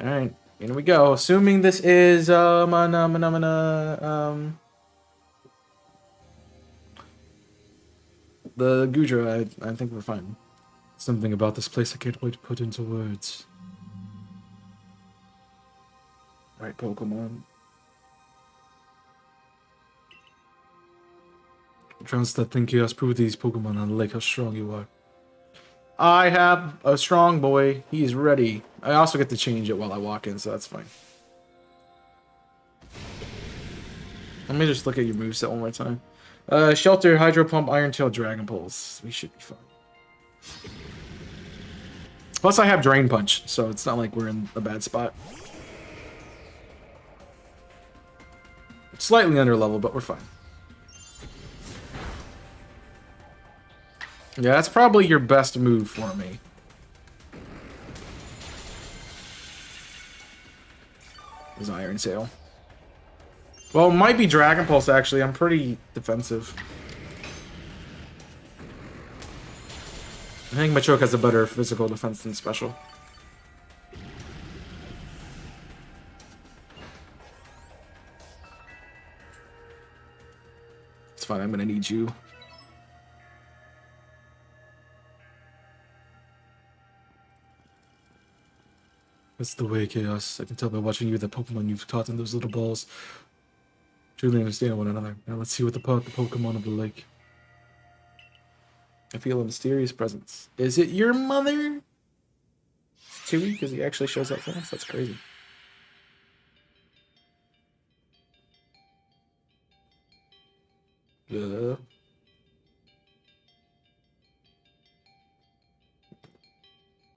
Alright, here we go. Assuming this is, the Gudra, I think we're fine. Something about this place I can't wait to put into words. Right, Pokemon. Trust that thing, Chaos. Prove these Pokemon on the lake how strong you are. I have a strong boy. He's ready. I also get to change it while I walk in, so that's fine. Let me just look at your moveset one more time. Shelter, Hydro Pump, Iron Tail, Dragon Pulse. We should be fine. Plus, I have Drain Punch, so it's not like we're in a bad spot. Slightly under level, but we're fine. Yeah, that's probably your best move for me. Is Iron Tail. Well, it might be Dragon Pulse, actually. I'm pretty defensive. I think Machoke has a better physical defense than special. It's fine, I'm gonna need you. That's the way, Chaos. I can tell by watching you that Pokemon you've caught in those little balls truly understand one another. Now let's see what the Pokemon of the lake. I feel a mysterious presence. Is it your mother? Chewy? Because he actually shows up for us? That's crazy. Yeah.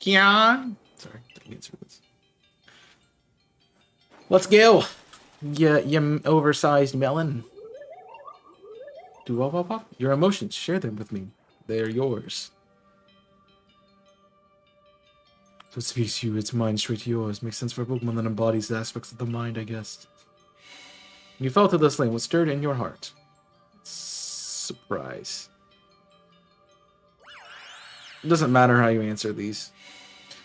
Kian? Sorry, didn't answer this. Let's go! You oversized melon. Do what? Your emotions, share them with me. They're yours. So it speaks to you, its mind straight to yours. Makes sense for a Pokemon that embodies the aspects of the mind, I guess. You fell to this lane. What stirred in your heart? Surprise. It doesn't matter how you answer these.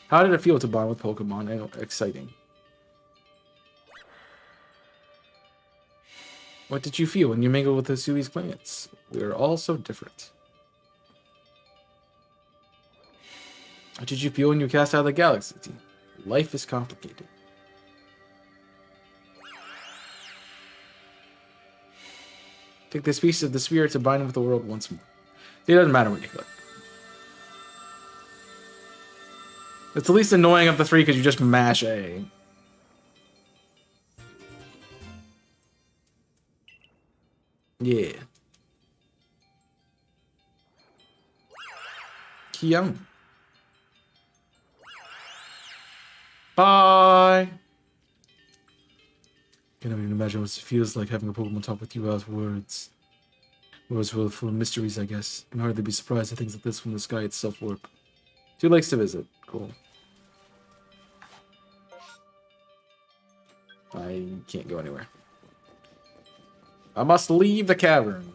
How did it feel to bond with Pokemon? And exciting. What did you feel when you mingled with Hisui's clans? We are all so different. What did you feel when you cast out of the galaxy? Life is complicated. Take this piece of the spirit to bind with the world once more. It doesn't matter what you click. It's the least annoying of the 3 because you just mash A. ya. Bye. Can't even imagine what it feels like having a Pokemon talk with you without words. Words full of mysteries, I guess. Can hardly be surprised at things like this when the sky itself warp. 2 lakes to visit. Cool. I can't go anywhere. I must leave the cavern.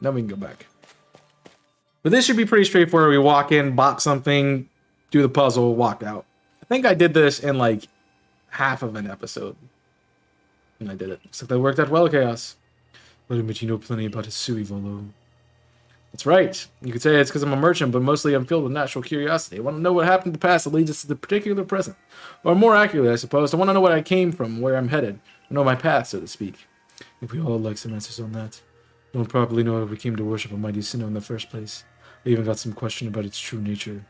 Then we can go back. But this should be pretty straightforward. We walk in, box something, do the puzzle, walk out. I think I did this in like half of an episode. And I did it. Looks like that worked out well, Chaos. Let admit you know plenty about Hisui, Volo. That's right. You could say it's because I'm a merchant, but mostly I'm filled with natural curiosity. I want to know what happened in the past that leads us to the particular present. Or more accurately, I suppose, I want to know where I came from, where I'm headed. I know my path, so to speak. If we all like some answers on that. I don't probably know how we came to worship a mighty sinnoh in the first place. I even got some question about its true nature.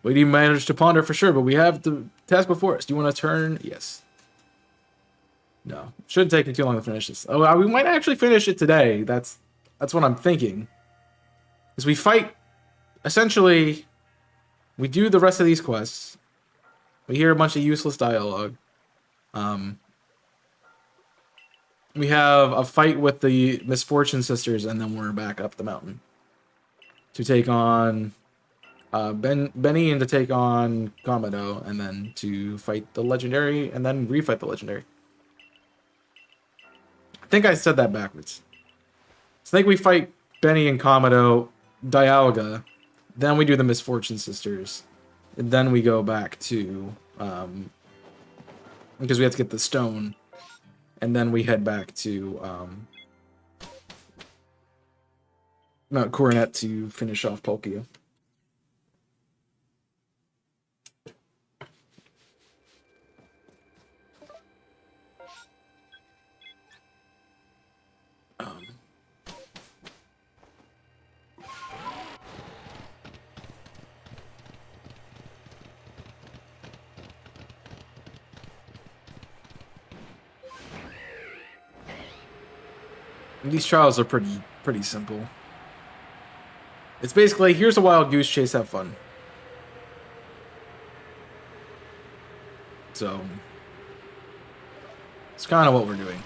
We didn't manage to ponder for sure, but we have the task before us. Do you want to turn? Yes. No. Shouldn't take me too long to finish this. Oh, we might actually finish it today. That's what I'm thinking. Is we fight, essentially, we do the rest of these quests. We hear a bunch of useless dialogue. We have a fight with the Misfortune Sisters, and then we're back up the mountain. To take on Benny and to take on Kamado, and then to fight the Legendary, and then refight the Legendary. I think I said that backwards. So I think we fight Benny and Kamado, Dialga, then we do the Misfortune Sisters, and then we go back to, because we have to get the stone, and then we head back to Mount Coronet to finish off Palkia. These trials are pretty simple. It's basically, here's a wild goose chase, have fun. So, it's kind of what we're doing.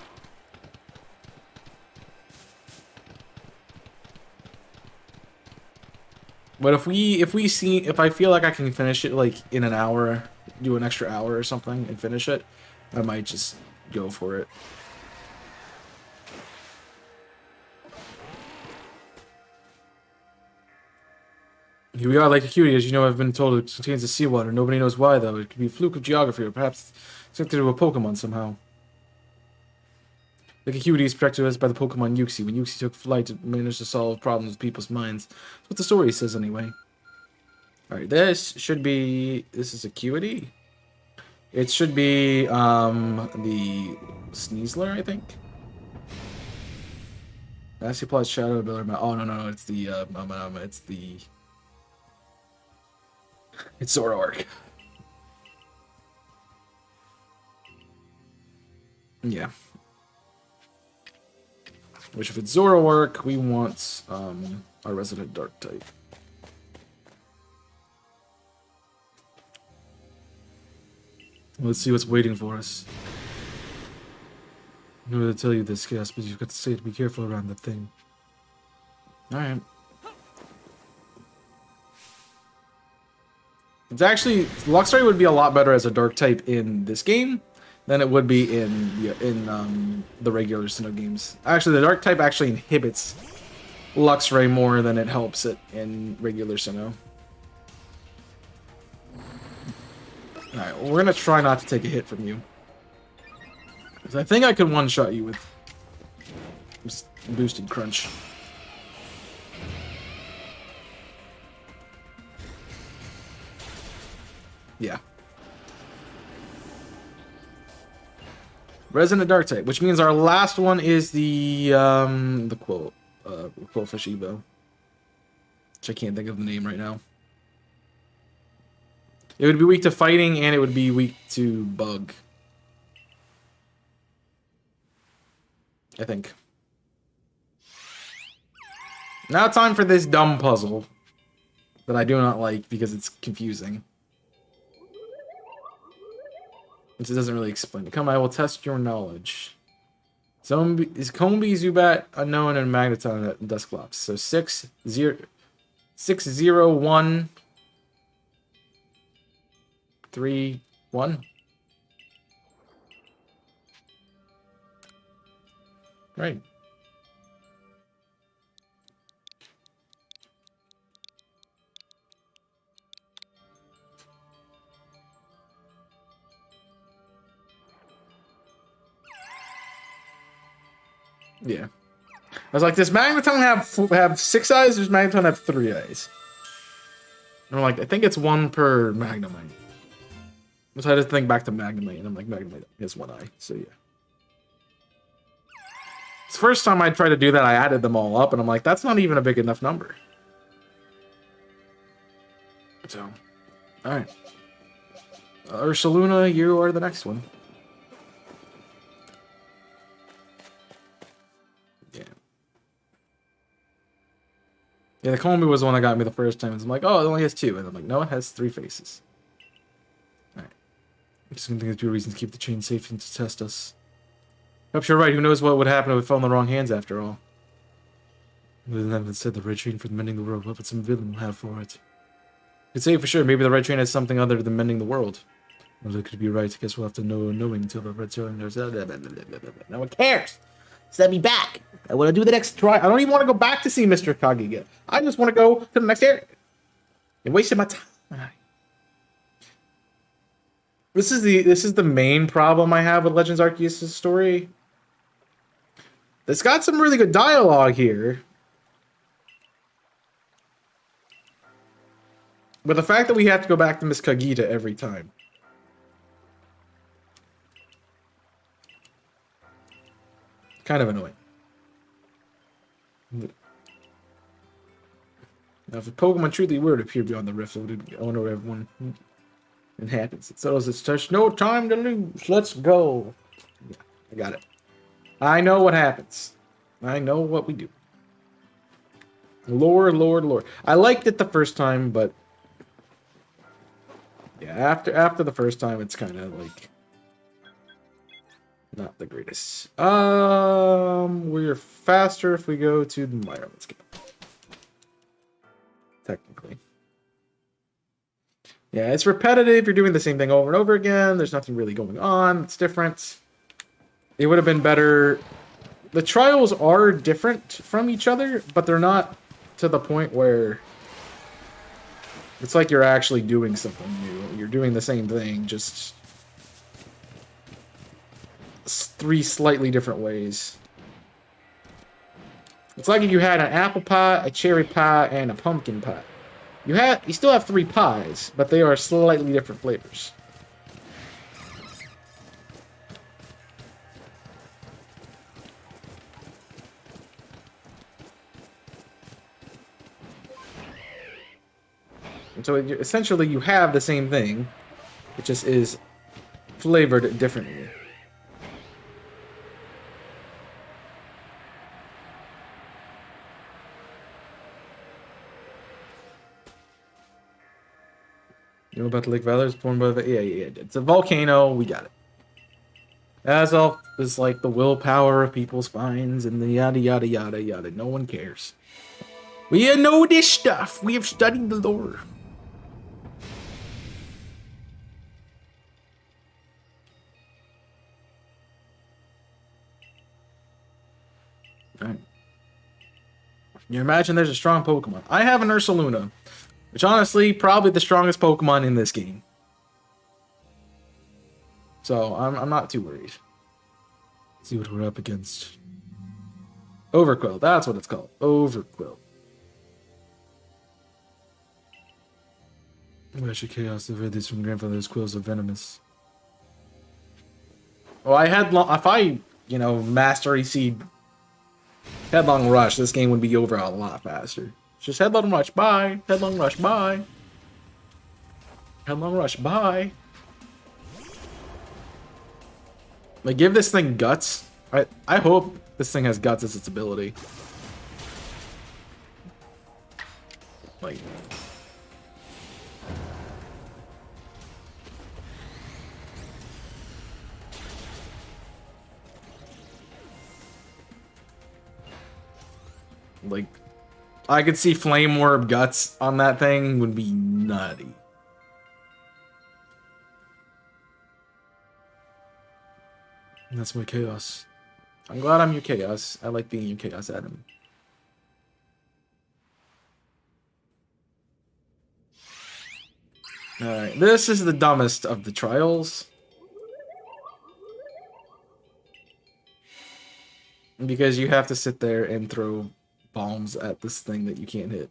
But if I feel like I can finish it like in an hour, do an extra hour or something and finish it, I might just go for it. Here we are, like a cutie. As you know, I've been told it contains the seawater. Nobody knows why, though. It could be a fluke of geography, or perhaps it's connected to a Pokemon somehow. Like a cutie is protected us by the Pokemon Yuxi. When Yuxi took flight, it managed to solve problems with people's minds. That's what the story says, anyway. Alright, this should be... This is Acuity? It should be, the Sneasler, I think? Nasty applies Shadow Ability. Oh, no, it's the, it's the... It's Zoroark. Yeah. Which, if it's Zoroark, we want our resident Dark type. Let's see what's waiting for us. I know to tell you this, Chaos, but you've got to say to be careful around that thing. Alright. It's actually, Luxray would be a lot better as a Dark type in this game than it would be in the regular Sinnoh games. Actually, the Dark type actually inhibits Luxray more than it helps it in regular Sinnoh. Alright, well, we're gonna try not to take a hit from you. Because I think I could one-shot you with boosted crunch. Yeah. Resident Dark type, which means our last one is the Quillfish Evo. Which I can't think of the name right now. It would be weak to fighting, and it would be weak to bug. I think. Now time for this dumb puzzle. that I do not like because it's confusing. It doesn't really explain it. Come, I will test your knowledge. Zombie is Combi, Zubat, Unknown, and Magneton at Dusclops. So 6, 0, 6, 0, 1, 3, 1. Right. Yeah. I was like, does Magneton have 6 eyes, or does Magneton have 3 eyes? And I'm like, I think it's 1 per Magnemite. So I just think back to Magnemite, and I'm like, Magnemite has 1 eye, so yeah. It's the first time I tried to do that, I added them all up, and I'm like, that's not even a big enough number. So, alright. Ursaluna, you are the next one. Yeah, the Combi was the one that got me the first time. I'm like, oh, it only has 2. And I'm like, no, it has 3 faces. Alright. I'm just gonna think of 2 reasons to keep the chain safe and to test us. Perhaps you're right. Who knows what would happen if we fell in the wrong hands after all. Other than that, instead, the red chain for mending the world. What would some villain will have for it? You could say for sure, maybe the red chain has something other than mending the world. Well, it could be right. I guess we'll have to know knowing until the red chain goes. No one cares. Send me back. I want to do the next try. I don't even want to go back to see Mr. Kaguya. I just want to go to the next area. You're wasting my time. This is the main problem I have with Legends Arceus' story. It's got some really good dialogue here. But the fact that we have to go back to Miss Kagita every time. Kind of annoying. Now, if a Pokemon truly were to appear beyond the rift, it would honor everyone. It happens. It settles its touch. No time to lose. Let's go. Yeah, I got it. I know what happens. I know what we do. Lord, Lord, Lord. I liked it the first time, but yeah, after the first time, it's kind of like not the greatest. We're faster if we go to the minor. Let's go. Technically. Yeah, it's repetitive. You're doing the same thing over and over again. There's nothing really going on. It's different. It would have been better. The trials are different from each other, but they're not to the point where it's like you're actually doing something new. You're doing the same thing, just 3 slightly different ways. It's like if you had an apple pie, a cherry pie, and a pumpkin pie. You still have 3 pies, but they are slightly different flavors. And so essentially you have the same thing. It just is flavored differently. You know about the Lake Valor? It's born by the... Yeah. It's a volcano. We got it. That's all. It's like the willpower of people's minds and the yada yada yada yada. No one cares. We know this stuff. We have studied the lore. Alright. You imagine there's a strong Pokemon. I have an Ursaluna. Which, honestly, probably the strongest Pokemon in this game. So, I'm not too worried. Let's see what we're up against. Overquill. That's what it's called. Overquill. Wish Chaos. I've read these from grandfather's quills are venomous. Well, if I, Master EC Headlong Rush, this game would be over a lot faster. Just Headlong Rush, bye. Headlong Rush, bye. Headlong Rush, bye. Like, give this thing guts. I hope this thing has guts as its ability. Like, Like, I could see Flame Orb Guts on that thing would be nutty. And that's my chaos. I'm glad I'm your chaos. I like being your chaos, Adam. Alright, this is the dumbest of the trials. Because you have to sit there and throw bombs at this thing that you can't hit.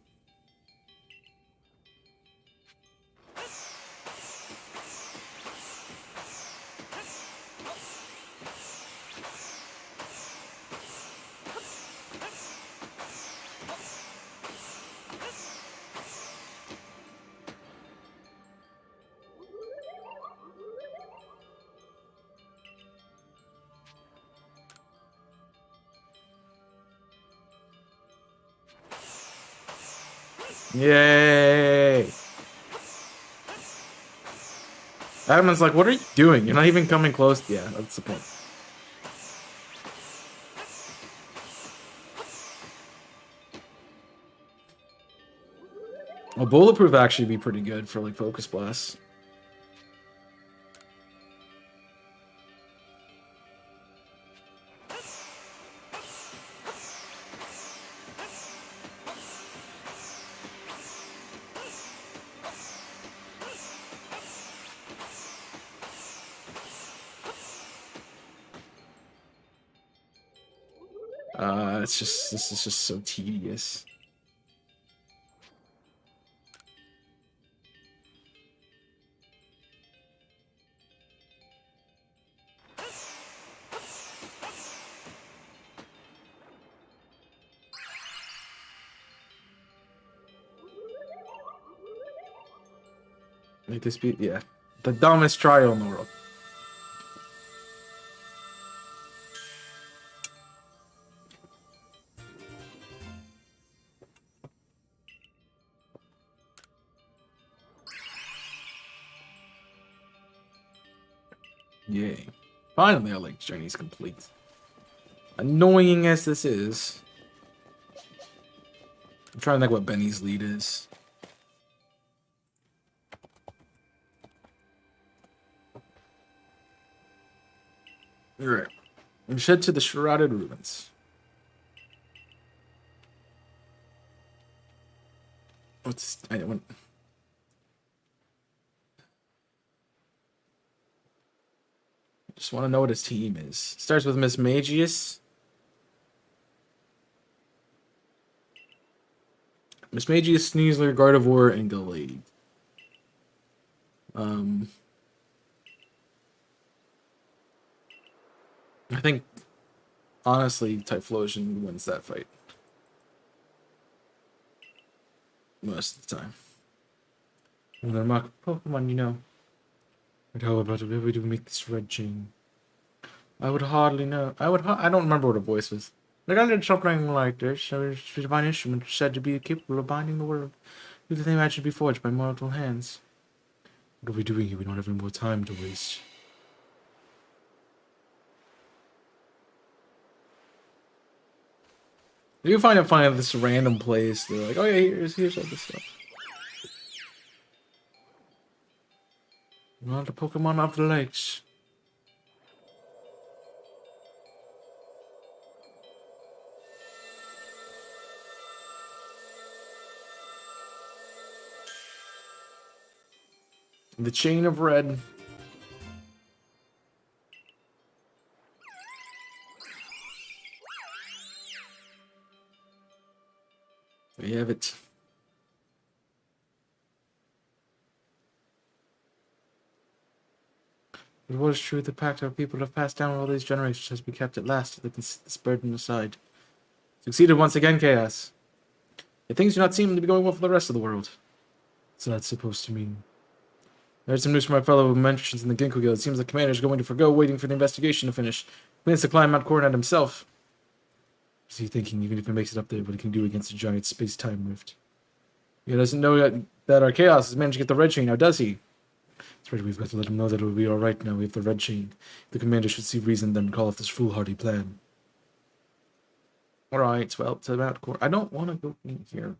Yay! Adam's like, what are you doing? You're not even coming close. Yeah, that's the point. Well, Bulletproof actually be pretty good for, like, Focus Blast. This is just so tedious. Make this be, yeah, the dumbest trial in the world. Yay. Finally, our Link's journey is complete. Annoying as this is. I'm trying to think what Benny's lead is. Alright. We head to the Shrouded Ruins. What's... I don't want... Just want to know what his team is. Starts with Miss Magius. Miss Magius, Sneasler, Gardevoir, and Gallade. I think, honestly, Typhlosion wins that fight. Most of the time. When they're mock Pokemon, you know. But how about if we do make this red chain? I would hardly know. I don't remember what her voice was. Like, I did something like this. So it's a divine instrument said to be capable of binding the world. Do the thing that should be forged by mortal hands. What are we doing here? We don't have any more time to waste. You find it funny at this random place. They're like, oh yeah, here's all this stuff. Well, the Pokemon of the lakes. The Chain of Red. There you have it. But what is true, the pact our people have passed down all these generations has been kept at last, so they can set this burden aside. Succeeded once again, Chaos. Yet things do not seem to be going well for the rest of the world. What's that supposed to mean? I heard some news from my fellow mentions in the Ginkgo Guild. It seems the commander is going to forgo waiting for the investigation to finish. He plans to climb Mount Coronet himself. What's he thinking, even if he makes it up there, what he can do against a giant space-time rift? He doesn't know that our Chaos has managed to get the red chain, now does he? That's right, we've got to let him know that it will be alright now we have the red chain. The commander should see reason then call off this foolhardy plan. Alright, well, it's about court. I don't want to go in here.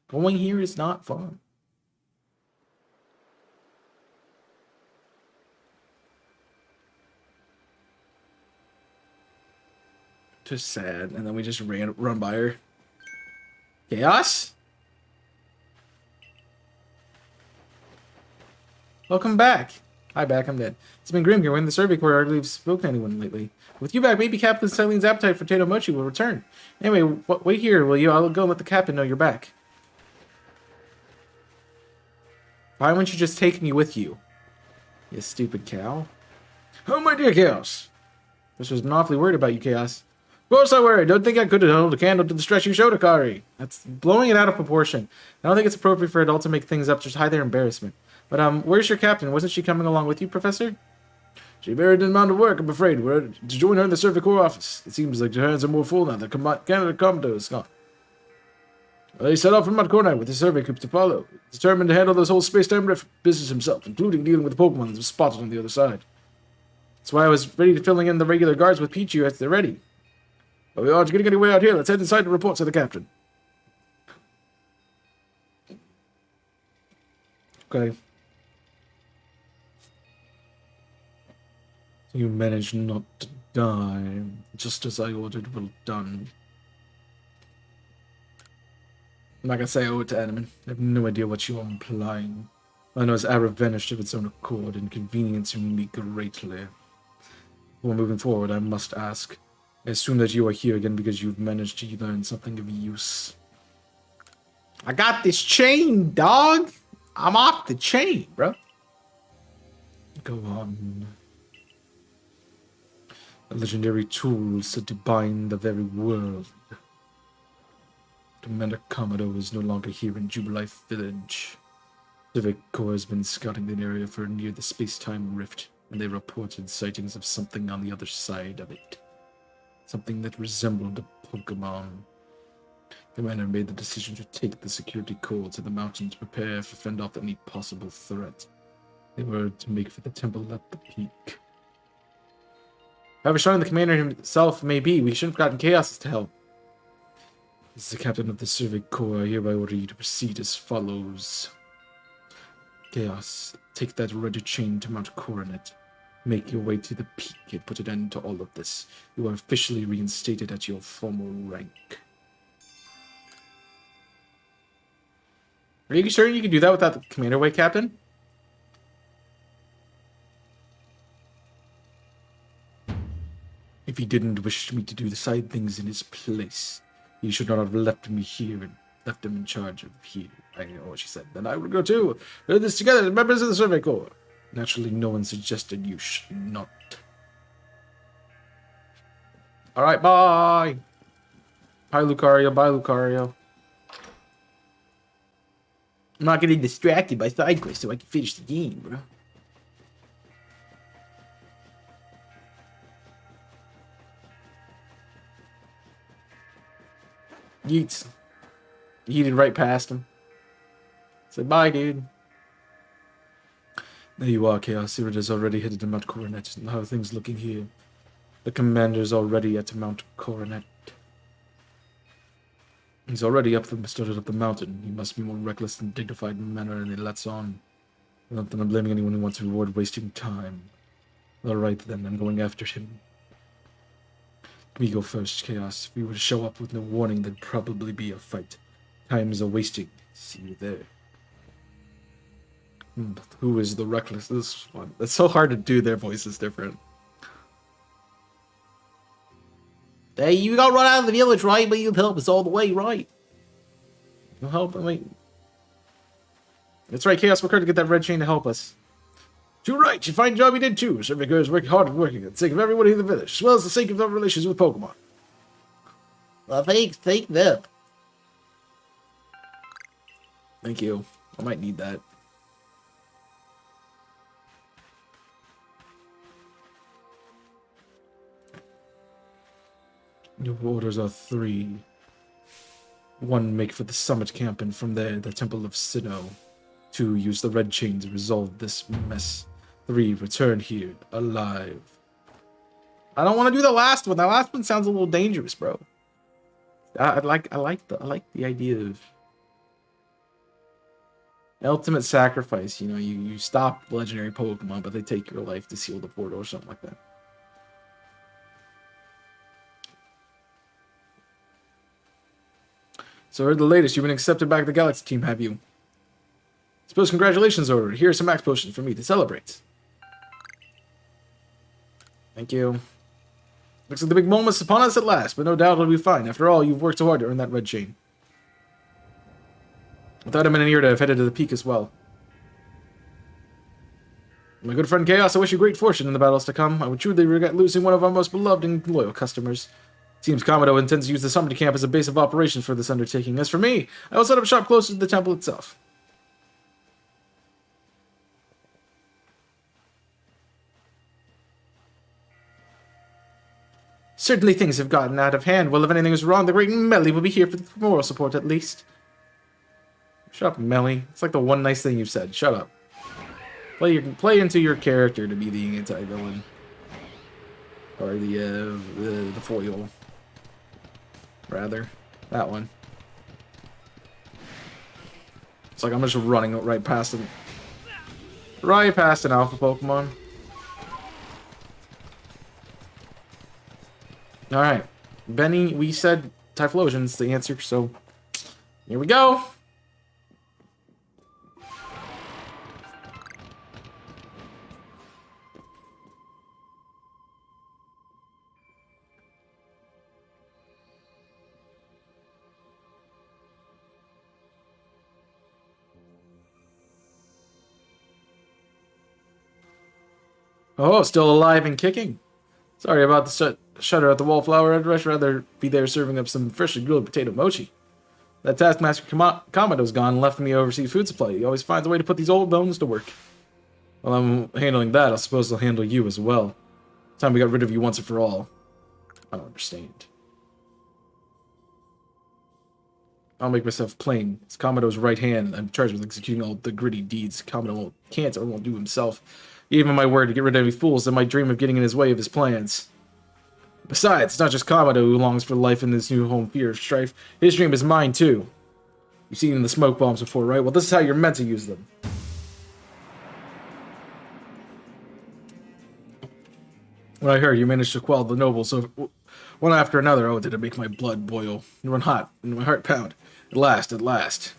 Going here is not fun. Just sad. And then we just run by her. Chaos? Welcome back. Hi, back. I'm dead. It's been grim here. When the survey corps hardly have spoken to anyone lately. With you back, maybe Captain Celine's appetite for potato mochi will return. Anyway, wait here, will you? I'll go and let the captain know you're back. Why wouldn't you just take me with you? You stupid cow. Oh, my dear Chaos. This was awfully worried about you, Chaos. Of course I worried. Don't think I could have held a candle to the stress you showed, Akari. That's blowing it out of proportion. I don't think it's appropriate for adults to make things up, just hide their embarrassment. But, where's your captain? Wasn't she coming along with you, Professor? She buried an amount of work, I'm afraid. We're to join her in the Survey Corps office. It seems like her hands are more full now. The Canada Commodore is gone. Well, he set off from Mount Cornet with the survey group to follow, determined to handle this whole space-time business himself, including dealing with the Pokemon that was spotted on the other side. That's why I was ready to filling in the regular guards with Pichu as they're ready. But we aren't getting anywhere out here. Let's head inside and report to the captain. Okay. You managed not to die, just as I ordered. Well done. I'm not gonna say I owe it to Animan. I have no idea what you are implying. I know his arrow vanished of its own accord, inconveniencing me greatly. Before moving forward, I must ask. I assume that you are here again because you've managed to learn something of use. I got this chain, dog! I'm off the chain, bro. Go on. A legendary tool said to bind the very world. Commander Commodore is no longer here in Jubilife Village. Civic Corps has been scouting the area for near the space-time rift, and they reported sightings of something on the other side of it. Something that resembled a Pokémon. Commander made the decision to take the security corps to the mountain to prepare to fend off any possible threat. They were to make for the temple at the peak. However strong the commander himself may be, we shouldn't have gotten Chaos to help. As the captain of the Survey Corps, I hereby order you to proceed as follows. Chaos, take that red chain to Mount Coronet. Make your way to the peak and put an end to all of this. You are officially reinstated at your former rank. Are you sure you can do that without the commander way, Captain? If he didn't wish me to do the side things in his place, he should not have left me here and left him in charge of here. I know what she said. Then I would go too. Do this together as members of the Survey Corps. Naturally, no one suggested you should not. Alright, bye! Hi, Lucario. Bye, Lucario. I'm not getting distracted by side quests so I can finish the game, bro. Yeets. Yeeted right past him. Said, bye, dude. There you are, Chaos. Irid is already headed to Mount Coronet. How are things looking here? The commander's already at Mount Coronet. He's already started up the mountain. He must be more reckless and dignified in manner than he lets on. Not that I'm blaming anyone who wants to reward wasting time. Alright then, I'm going after him. Let me go first, Chaos. If we were to show up with no warning, there'd probably be a fight. Time is a-wasting. See you there. Who is the reckless? This one. It's so hard to do. Their voices different. Hey, you got run out of the village, right? But you'll help us all the way, right? You'll help. Wait. That's right, Chaos. We're trying to get that red chain to help us. Too right. You fine job you did too. Survey Corps is working hard and working for the sake of everybody in the village, as well as the sake of our relations with Pokemon. Well, thanks. Take them. Thank you. I might need that. Your orders are 3. 1, make for the summit camp, and from there, the Temple of Sinnoh. 2, use the red chain to resolve this mess. 3, return here, alive. I don't want to do the last one. That last one sounds a little dangerous, bro. I like the idea of ultimate sacrifice. You know, you stop legendary Pokemon, but they take your life to seal the portal or something like that. So heard the latest. You've been accepted back to the Galaxy team, have you? Suppose congratulations ordered. Here are some max potions for me to celebrate. Thank you. Looks like the big moment's upon us at last, but no doubt it'll be fine. After all, you've worked so hard to earn that red chain. Without him in an ear to have headed to the peak as well. My good friend Chaos, I wish you great fortune in the battles to come. I would truly regret losing one of our most beloved and loyal customers. Seems Kamado intends to use the summoning camp as a base of operations for this undertaking. As for me, I will set up shop closer to the temple itself. Certainly things have gotten out of hand. Well, if anything is wrong, the great Melly will be here for moral support at least. Shut up, Melly. It's like the one nice thing you've said. Shut up. Play into your character to be the anti-villain. Or the foil. Rather. That one. It's like I'm just running right past him. Right past an alpha Pokemon. Alright. Benny, we said Typhlosion's the answer, so here we go. Oh, still alive and kicking. Sorry about the shudder at the wallflower. I'd much rather be there serving up some freshly grilled potato mochi. That taskmaster Kamado's gone and left me overseas food supply. He always finds a way to put these old bones to work. While I'm handling that, I suppose I'll handle you as well. Time we got rid of you once and for all. I don't understand. I'll make myself plain. It's Kamado's right hand. I'm charged with executing all the gritty deeds Kamado can't or won't do himself. He gave him my word to get rid of any fools that might dream of getting in his way of his plans. Besides, it's not just Kamado who longs for life in this new home fear of strife. His dream is mine, too. You've seen the smoke bombs before, right? Well, this is how you're meant to use them. Well, I heard you managed to quell the nobles, so one after another. Oh, did it make my blood boil and run hot and my heart pound. At last, at last.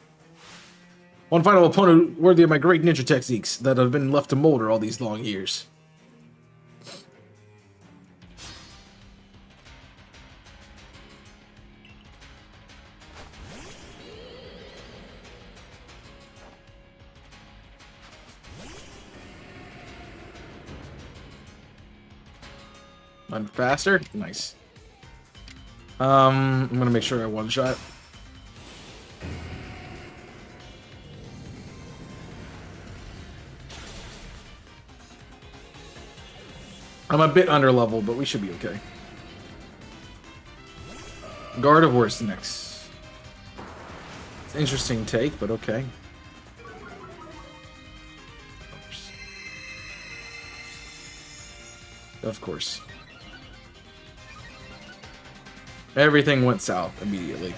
One final opponent worthy of my great ninja techniques that have been left to molder all these long years. I'm faster? Nice. I'm gonna make sure I one-shot. I'm a bit under level, but we should be okay. Guard of Worst next. It's an interesting take, but okay. Of course. Everything went south immediately.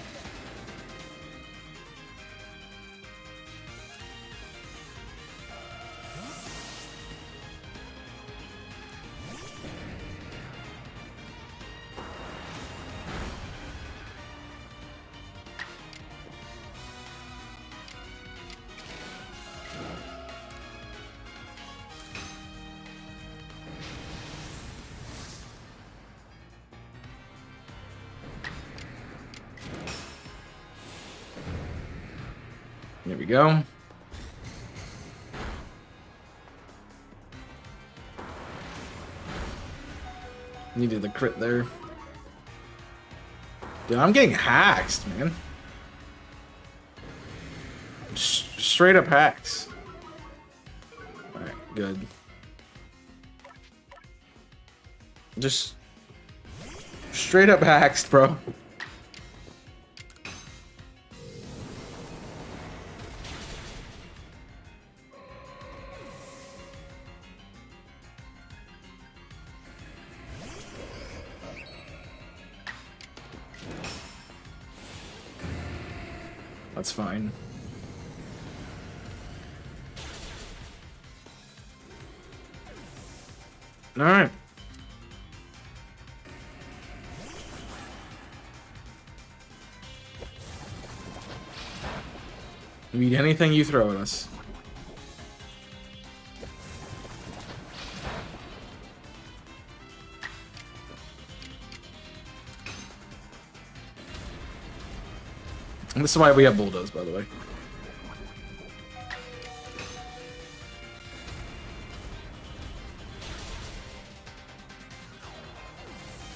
There we go. Needed the crit there. Dude, I'm getting hacked, man. Straight up hacks. Alright, good. Just straight up hacks, bro. That's fine. Alright. We eat anything you throw at us. And this is why we have bulldoze, by the way.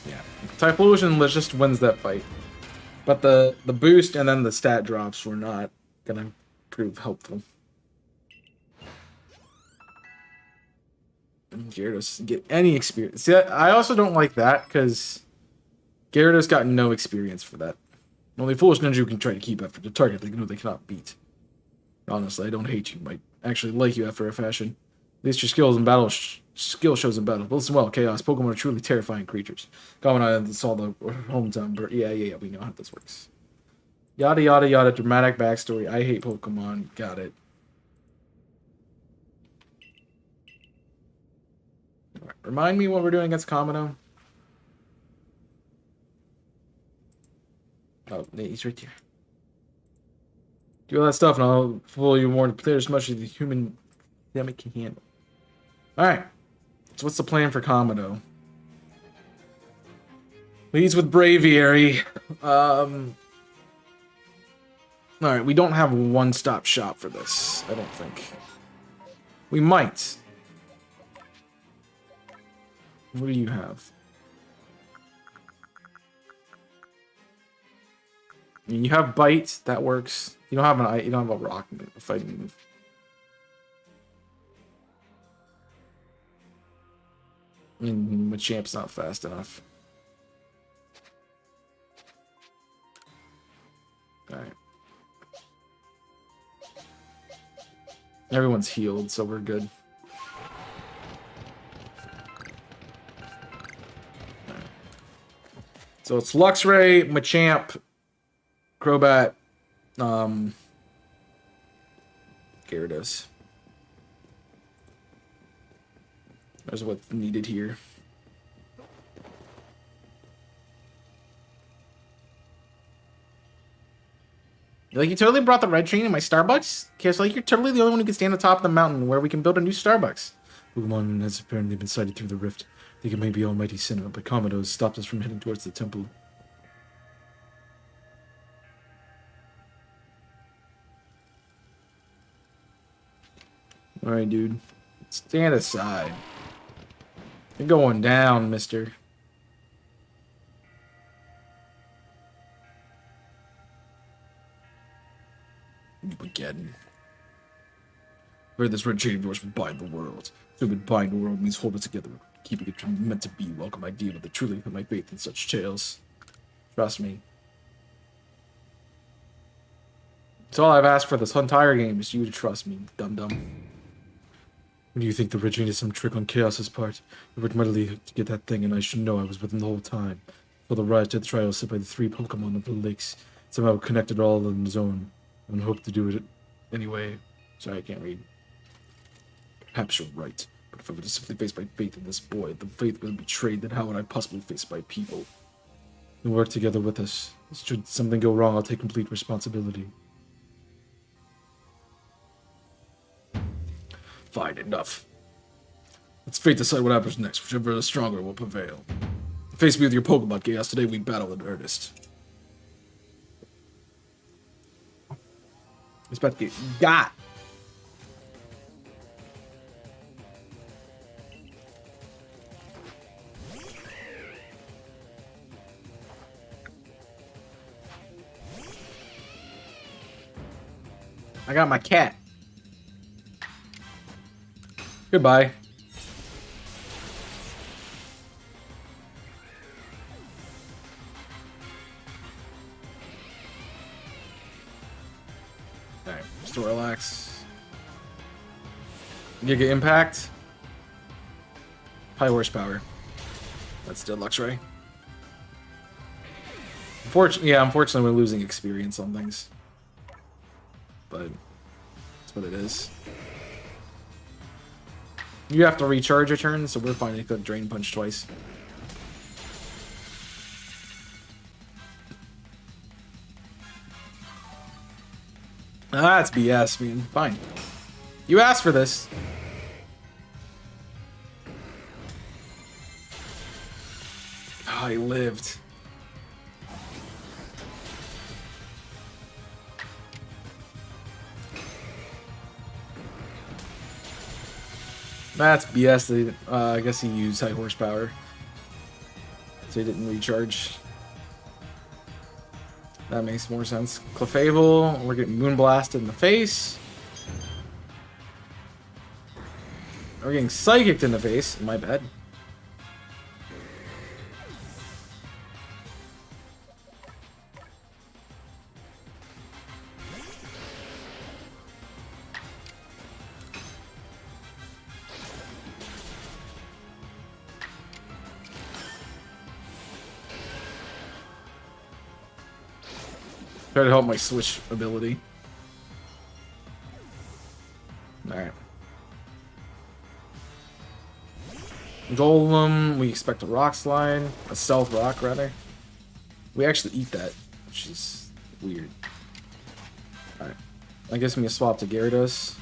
Yeah, Typhlosion just wins that fight, but the boost and then the stat drops were not gonna prove helpful. Gyarados get any experience. See, I also don't like that because Gyarados got no experience for that. Only foolish ninja can try to keep after the target they know they cannot beat. Honestly, I don't hate you. Might actually like you after a fashion. At least your skills in battle skill shows in battle. But listen well, Chaos. Pokemon are truly terrifying creatures. Comment on saw the hometown bird. Yeah, we know how this works. Yada yada yada. Dramatic backstory. I hate Pokemon. Got it. Right. Remind me what we're doing against Kamino. Oh, he's right there. Do all that stuff and I'll fool you more to play as much as the human stomach can handle. Alright. So what's the plan for Kamino? Leads with Braviary. Alright, we don't have a one-stop shop for this, I don't think. We might. What do you have? I mean, you have Bite, that works. You don't have you don't have a rock move, a fighting move. I mean, Machamp's not fast enough. Alright. Everyone's healed, so we're good. Right. So it's Luxray, Machamp, Crobat, Gyarados. That's what's needed here. Like, you totally brought the red train in my Starbucks? Okay, so like you're totally the only one who can stand on top of the mountain where we can build a new Starbucks. Pokemon has apparently been sighted through the rift. I think it may be Almighty Sinnoh, but Kamino has stopped us from heading towards the temple. Alright, dude. Stand aside. You're going down, mister. Again. Where this red chain of yours will bind the world. So would bind the world means hold it together, keeping it meant to be. Welcome idea, but I truly put my faith in such tales. Trust me. That's all I've asked for this entire game, is you to trust me, dum-dum. When you think the red chain is some trick on Chaos's part, I worked mightily to get that thing, and I should know I was with him the whole time. For the rise to the trial set by the 3 Pokemon of the lakes, somehow connected all in his own, and hoped to do it anyway. Sorry, I can't read. Perhaps you're right, but if I were to simply face my faith in this boy, the faith would be betrayed, then how would I possibly face my people? And work together with us. Should something go wrong, I'll take complete responsibility. Fine, enough. Let's fate decide what happens next. Whichever is stronger will prevail. Face me with your Pokemon Chaos. Today we battle in earnest. It's about to get got. I got my cat. Goodbye. Alright, Snorlax. Giga Impact. High horsepower. That's still Luxray. Unfortunately, we're losing experience on things. but that's what it is. You have to recharge a turn, so we're fine to go Drain Punch twice. That's BS, man. Fine. You asked for this. Oh, he lived. That's BS. I guess he used high horsepower, so he didn't recharge. That makes more sense. Clefable, we're getting Moonblasted in the face. We're getting Psychicked in the face. My bad. Try to help my switch ability. Alright. Golem, we expect a rock slide. A stealth rock, rather. We actually eat that, which is weird. Alright. I guess I'm gonna swap to Gyarados.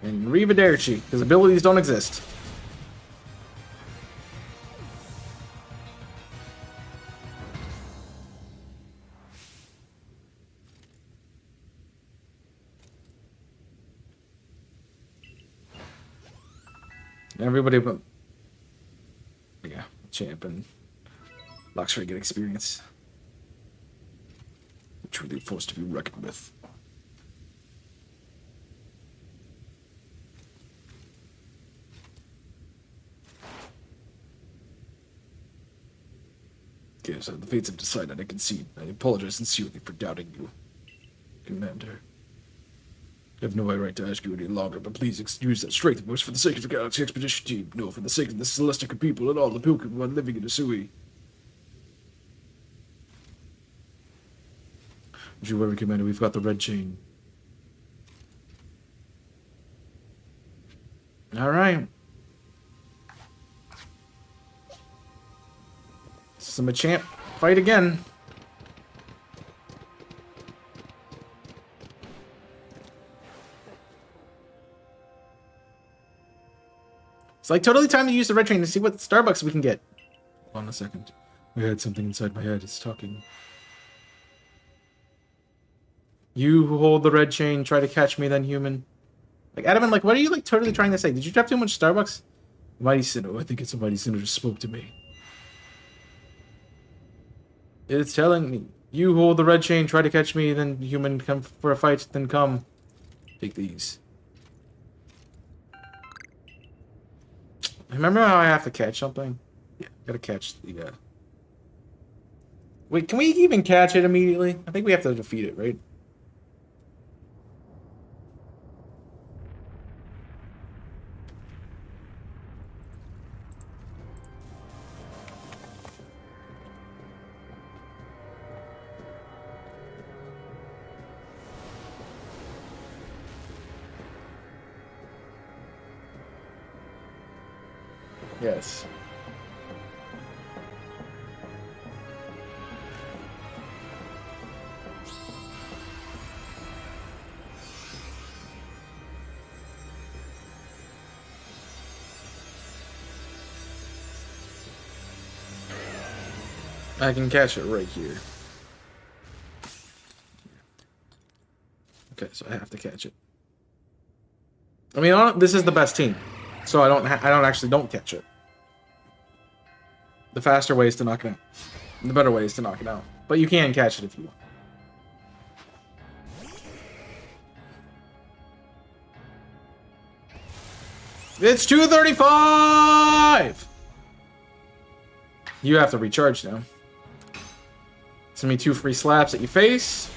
And Rivederci, because abilities don't exist. Everybody but... yeah, champ and Luxray get experience. Truly forced to be reckoned with. Okay, so the fates have decided I concede. I apologize sincerely for doubting you, Commander. I have no right to ask you any longer, but please excuse that strength voice for the sake of the Galaxy Expedition Team. No, for the sake of the Celestica people and all the Pokémon living in Hisui. Don't you worry, Commander, we've got the red chain. Alright. Some Machamp fight again. It's like totally time to use the red train to see what Starbucks we can get. Hold on a second. I had something inside my head. It's talking. You who hold the red chain, try to catch me then, human. Like, Adam, like, what are you, like, totally trying to say? Did you drop too much Starbucks? Mighty Sinnoh. I think it's a Mighty Sinnoh just spoke to me. It's telling me. You hold the red chain, try to catch me, then human, come for a fight, then come. Take these. Remember how I have to catch something? Yeah, gotta catch the, Wait, can we even catch it immediately? I think we have to defeat it, right? Yes. I can catch it right here. Okay, so I have to catch it. I mean, this is the best team, so I don't actually catch it. The faster way is to knock it out. The better way is to knock it out. But you can catch it if you want. It's 235! You have to recharge now. It's gonna be 2 free slaps at your face.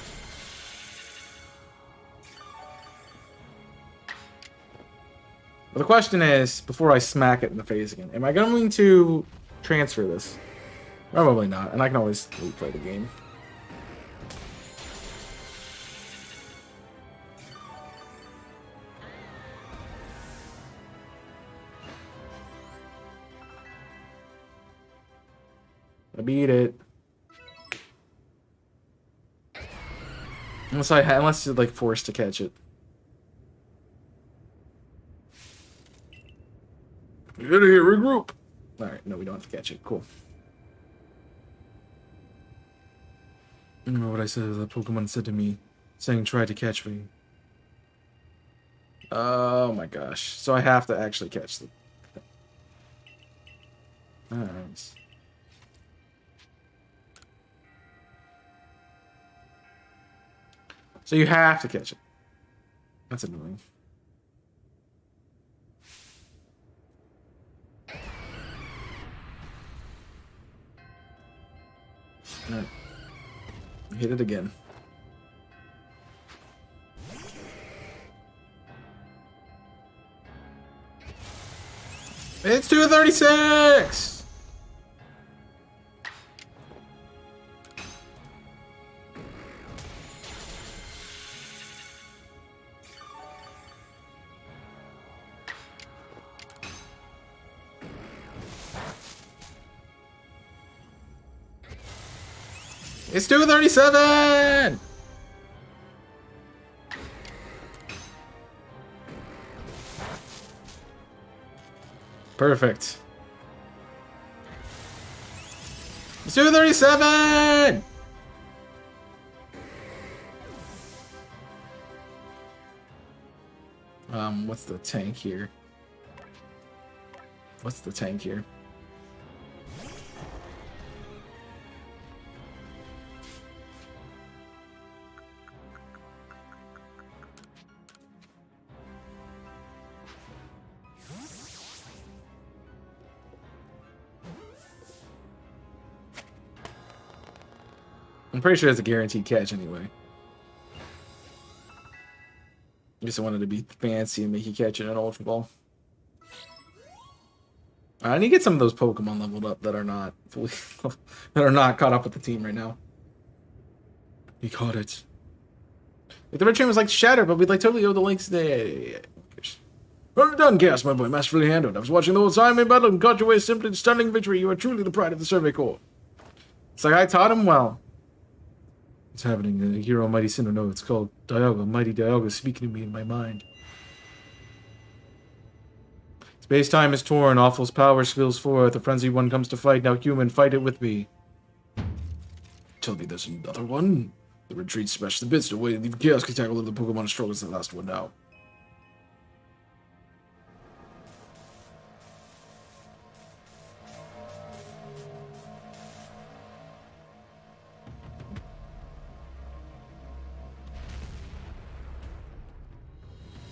But the question is, before I smack it in the face again, am I going to transfer this? Probably not, and I can always replay the game. I beat it. Unless you're like forced to catch it. Get out of here, regroup. Alright, no, we don't have to catch it. Cool. I remember what I said, the Pokemon said to me, saying try to catch me. Oh my gosh. So I have to actually catch the... Alright. So you have to catch it. That's annoying. Alright. Hit it again. It's 236! It's 237! Perfect. It's 237! What's the tank here? What's the tank here? I'm pretty sure it's a guaranteed catch anyway. I just wanted to be fancy and make you catch it in an Ultra Ball. I need to get some of those Pokemon leveled up that are not fully that are not caught up with the team right now. He caught it. Like the red chain was like shattered, but we'd like totally owe the links today. Well done, Chaos, my boy, masterfully handled. I was watching the whole time in battle and caught your way simply to stunning victory. You are truly the pride of the Survey Corps. It's like I taught him well. It's happening. Hero Mighty Sinnoh. No, it's called Dialga. Mighty Dialga speaking to me in my mind. Space-time is torn. Awful's power spills forth. The frenzied one comes to fight. Now, human, fight it with me. Tell me there's another one? The retreat smashed the bits. No way. Leave Chaos can tackle the Pokemon as strong as the last one now.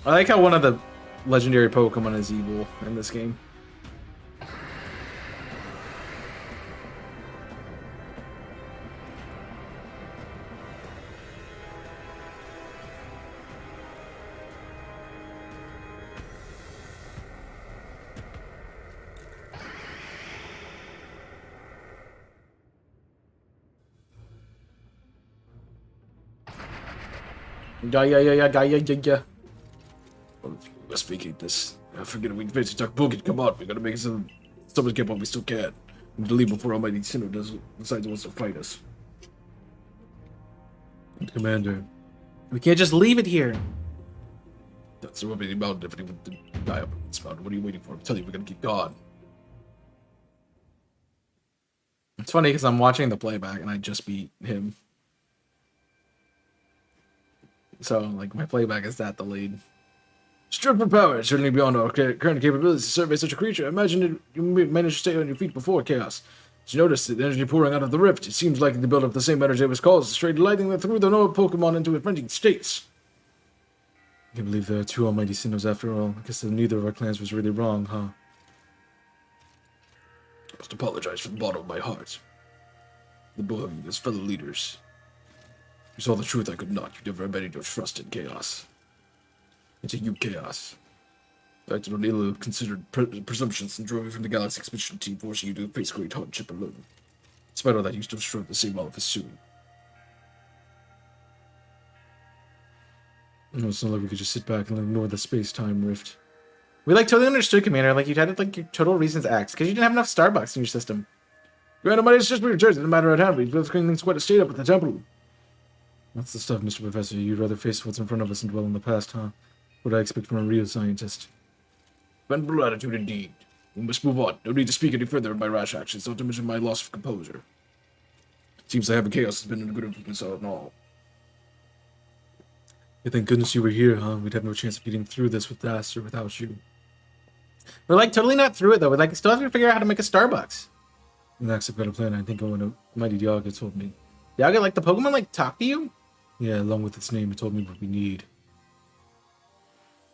I like how one of the legendary Pokemon is evil in this game. Yeah. Well, we must vacate this. I forget we can talk Pokemon. Come on, we gotta make some get what we still can. We need to leave before Almighty Sinnoh decides he wants to fight us. Commander, we can't just leave it here. That's the Rubbing Mountain. If anyone did die up on this mountain, what are you waiting for? I'm telling you, we're gonna keep going. It's funny because I'm watching the playback and I just beat him. So, like, my playback is that delayed. Stripped for power, certainly beyond our current capabilities to survey such a creature. Imagine you managed to stay on your feet before Chaos. As you notice the energy pouring out of the rift, it seems like the build up the same energy that was caused, straight lighting that threw the Noah Pokemon into frenzied states. I can't believe there are two Almighty Sinnohs after all. I guess that neither of our clans was really wrong, huh? I must apologize from the bottom of my heart. The both of you as fellow leaders. You saw the truth I could not. You never abandoned your trust in Chaos. Into you, Chaos. Acted on ill-considered presumptions and drove you from the Galaxy Expedition Team, forcing you to face great hardship alone. Despite all that, you still strove to save all of Hisui. No, it's not like we could just sit back and ignore the space-time rift. We totally understood, Commander. Like, you had your total reasons to act, because you didn't have enough Starbucks in your system. Granted, my just we returned. It didn't matter at hand. We both things quite a state up at the temple. That's the stuff, Mr. Professor. You'd rather face what's in front of us and dwell in the past, huh? What I expect from a real scientist. Venerable attitude indeed. We must move on. No need to speak any further of my rash actions, not to mention my loss of composure. Seems I have a chaos has been a good influence on all. Yeah, thank goodness you were here, huh? We'd have no chance of getting through this with Aster without you. We're totally not through it though. We're still have to figure out how to make a Starbucks. Next, I've got a plan. I think I want to. Mighty Yaga told me. Yaga, the Pokemon talk to you? Yeah, along with its name, it told me what we need.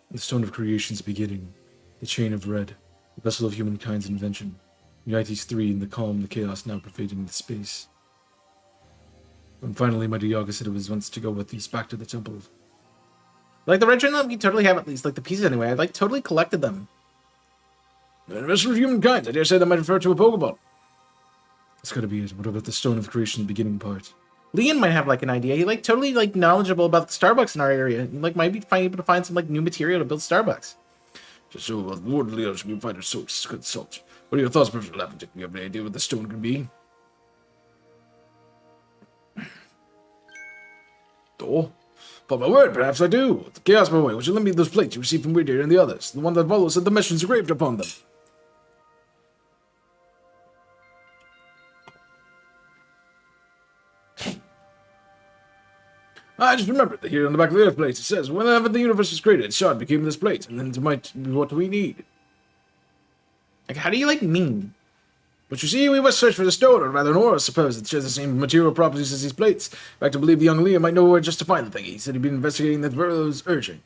The Stone of Creation's beginning. The Chain of Red, the vessel of humankind's invention. Unite these three in the calm, the chaos now pervading the space. And finally, Mighty Yaga said it was once to go with these back to the temple. The red chain, we totally have at least, the pieces anyway. I, totally collected them. The vessel of humankind, I dare say that might refer to a Pokemon. That's gotta be it. What about the Stone of Creation, the beginning part? Leon might have, an idea. He, totally, knowledgeable about the Starbucks in our area. He, might be able to find some, new material to build Starbucks. Just so, Lord Leon should be find a consult. What are your thoughts, Professor Lavendick? Do you have any idea what the stone could be? Oh, upon my word, perhaps I do. The Chaos my way, would you lend me those plates you received from Weird and the others? The one that follows said the message engraved upon them. I just remembered that here on the back of the Earth plate it says, whenever the universe was created, shard became this plate, and then it might be what we need. How do you, mean? But you see, we must search for the stone, or rather an ore, I suppose, that shares the same material properties as these plates. In fact, I believe the young Leah might know where just to find the thing. He said he'd been investigating that Verlo's urging.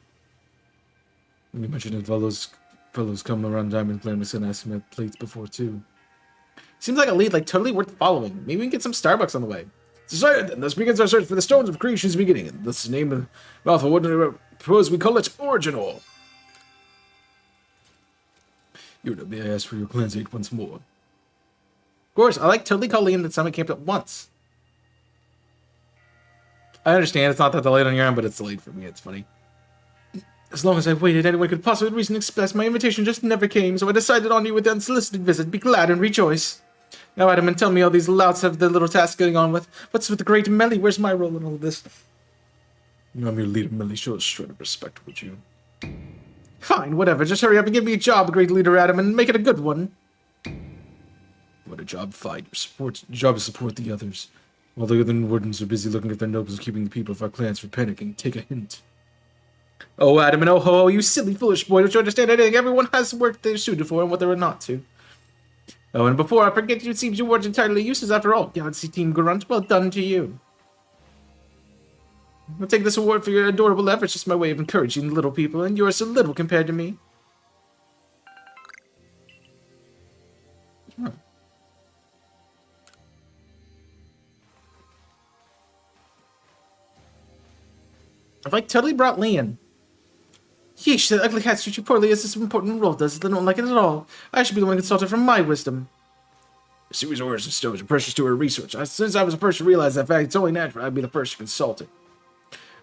You mentioned that fellows come around Diamond Planet and asked him at plates before, too. Seems like a lead, totally worth following. Maybe we can get some Starbucks on the way. Decided then, thus begins our search for the Stones of Creation's beginning, and thus the name of Alpha, what do I propose we call it? Original. May I ask for your cleanse aid once more? Of course, I totally call Liam at Summit Camp at once. I understand it's not that delayed on your end, but it's delayed for me. It's funny. As long as I waited, anyone could possibly reason express. My invitation just never came, so I decided on you with the unsolicited visit. Be glad and rejoice. Now, Adam, and tell me all these louts have their little task going on with. What's with the great Melly? Where's my role in all of this? I'm your leader, Melly. Show a shred of respect, would you? Fine, whatever. Just hurry up and give me a job, great leader Adam, and make it a good one. What a job, fine. Your job is support the others. While the other wardens are busy looking at their nobles and keeping the people of our clans from panicking, take a hint. Oh, Adam, and oh ho, you silly, foolish boy. Don't you understand anything? Everyone has work they're suited for and what they're not to. Oh, and before I forget, it seems you weren't entirely useless after all. Galaxy Team Grunt, well done to you. I'll take this award for your adorable efforts. Just my way of encouraging the little people, and you're so little compared to me. Huh. I've totally brought Leon. Yeesh, that ugly cat treats you poorly as this important role does. They don't like it at all. I should be the one consulted from my wisdom. A series of orders of stones are precious to her research. Since I was the first to realize that fact, it's only natural I'd be the first to consult it.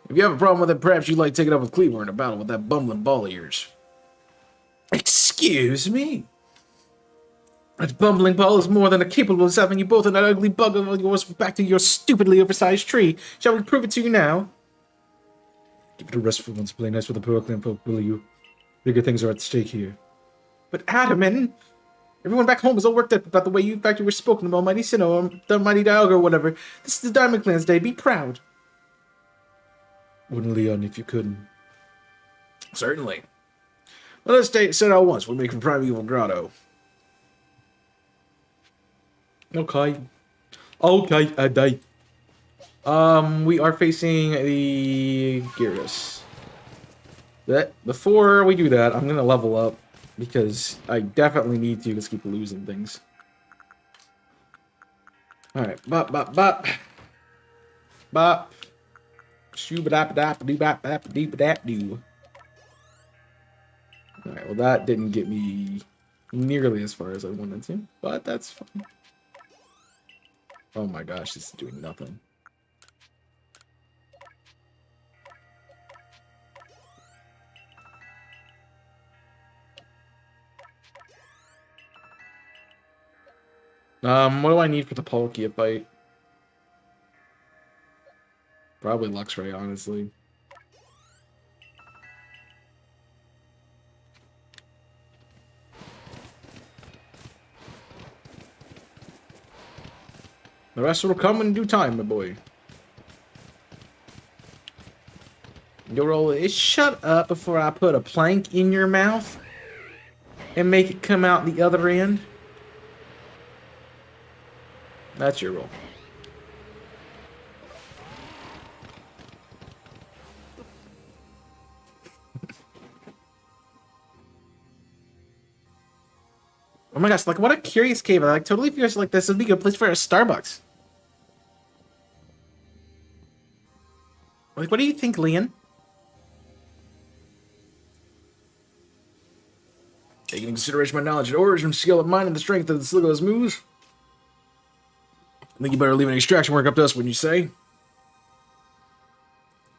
If you have a problem with it, perhaps you'd like to take it up with Cleaver in a battle with that bumbling ball of yours. Excuse me? That bumbling ball is more than capable of having you both and that ugly bug of yours back to your stupidly oversized tree. Shall we prove it to you now? Give it a rest for once. Play nice with the Pearl Clan folk, will you? Bigger things are at stake here. But Adaman, everyone back home is all worked up about the way you factory were spoken about Mighty Sinnoh or the Mighty Dialga or whatever. This is the Diamond Clan's day. Be proud. Wouldn't Leon if you couldn't. Certainly. Well, let's set out once. We'll make for Primeval Grotto. Okay. Okay, a day. We are facing the Gyarados. Before we do that, I'm gonna level up because I definitely need to. Just keep losing things. All right, bop bop bop, bop. Shoo ba dap dap doo bap bap dee ba dap doo. Alright, well that didn't get me nearly as far as I wanted to, but that's fine. Oh my gosh, this is doing nothing. What do I need for the Palkia fight? Probably Luxray, honestly. The rest will come in due time, my boy. Yo, roll. Shut up before I put a plank in your mouth and make it come out the other end. That's your roll. Oh my gosh, like what a curious cave. I like totally fierce like this would be a good place for a Starbucks. Like what do you think, Leon? Taking into consideration my knowledge and origin skill of mine and the strength of the Sligo's moves. I think you better leave any extraction work up to us, wouldn't you say?